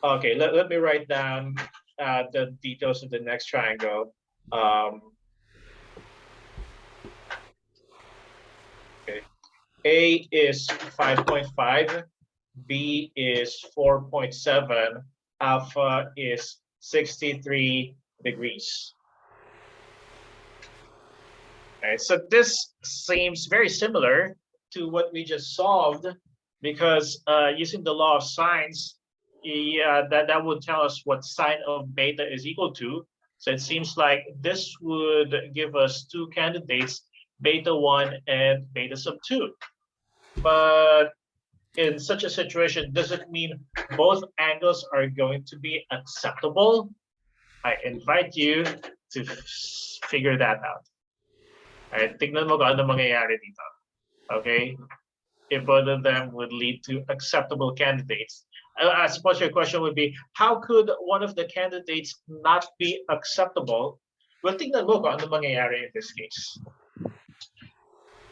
okay, let me write down the details of the next triangle. Okay, A is 5.5, B is 4.7, alpha is 63 degrees. All right, so this seems very similar to what we just solved, because using the law of sines, that would tell us what sine of beta is equal to. So it seems like this would give us two candidates, beta 1 and beta sub 2. But in such a situation, does it mean both angles are going to be acceptable? I invite you to figure that out. All right, tignan mo kung ano mangyayari dito. Okay? If both of them would lead to acceptable candidates. I suppose your question would be, how could one of the candidates not be acceptable? Well, tignan mo kung ano mangyayari in this case.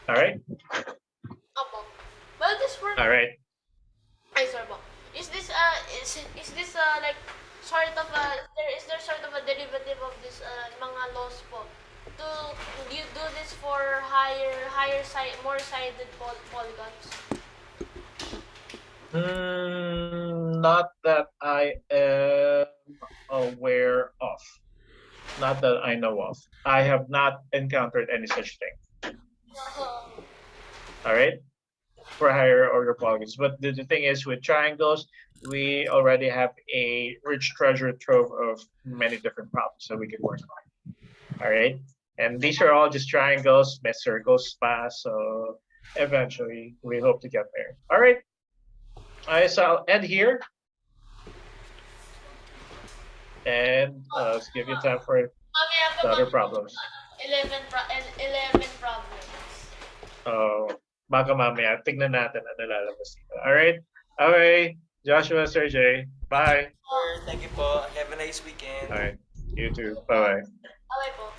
All right? Opo. Well, this work. All right. Ay, sorry po. Is this like sort of is there sort of a derivative of this mga laws po? Do you do this for higher side, more sided polygons? Not that I am aware of. Not that I know of. I have not encountered any such thing. All right, for higher order polygons. But the thing is, with triangles, we already have a rich treasure trove of many different problems that we can work on. All right, and these are all just triangles, met circles, pa. So eventually, we hope to get there. All right. All right, so I'll end here. And let's give you time for the other problems. 11 problems. Oh, baka mamaya, tignan natin ano lalabas dito. All right? Okay, Joshua, Sergey, bye. Sir, thank you po. Have a nice weekend. All right, you too. Bye-bye. Okay po.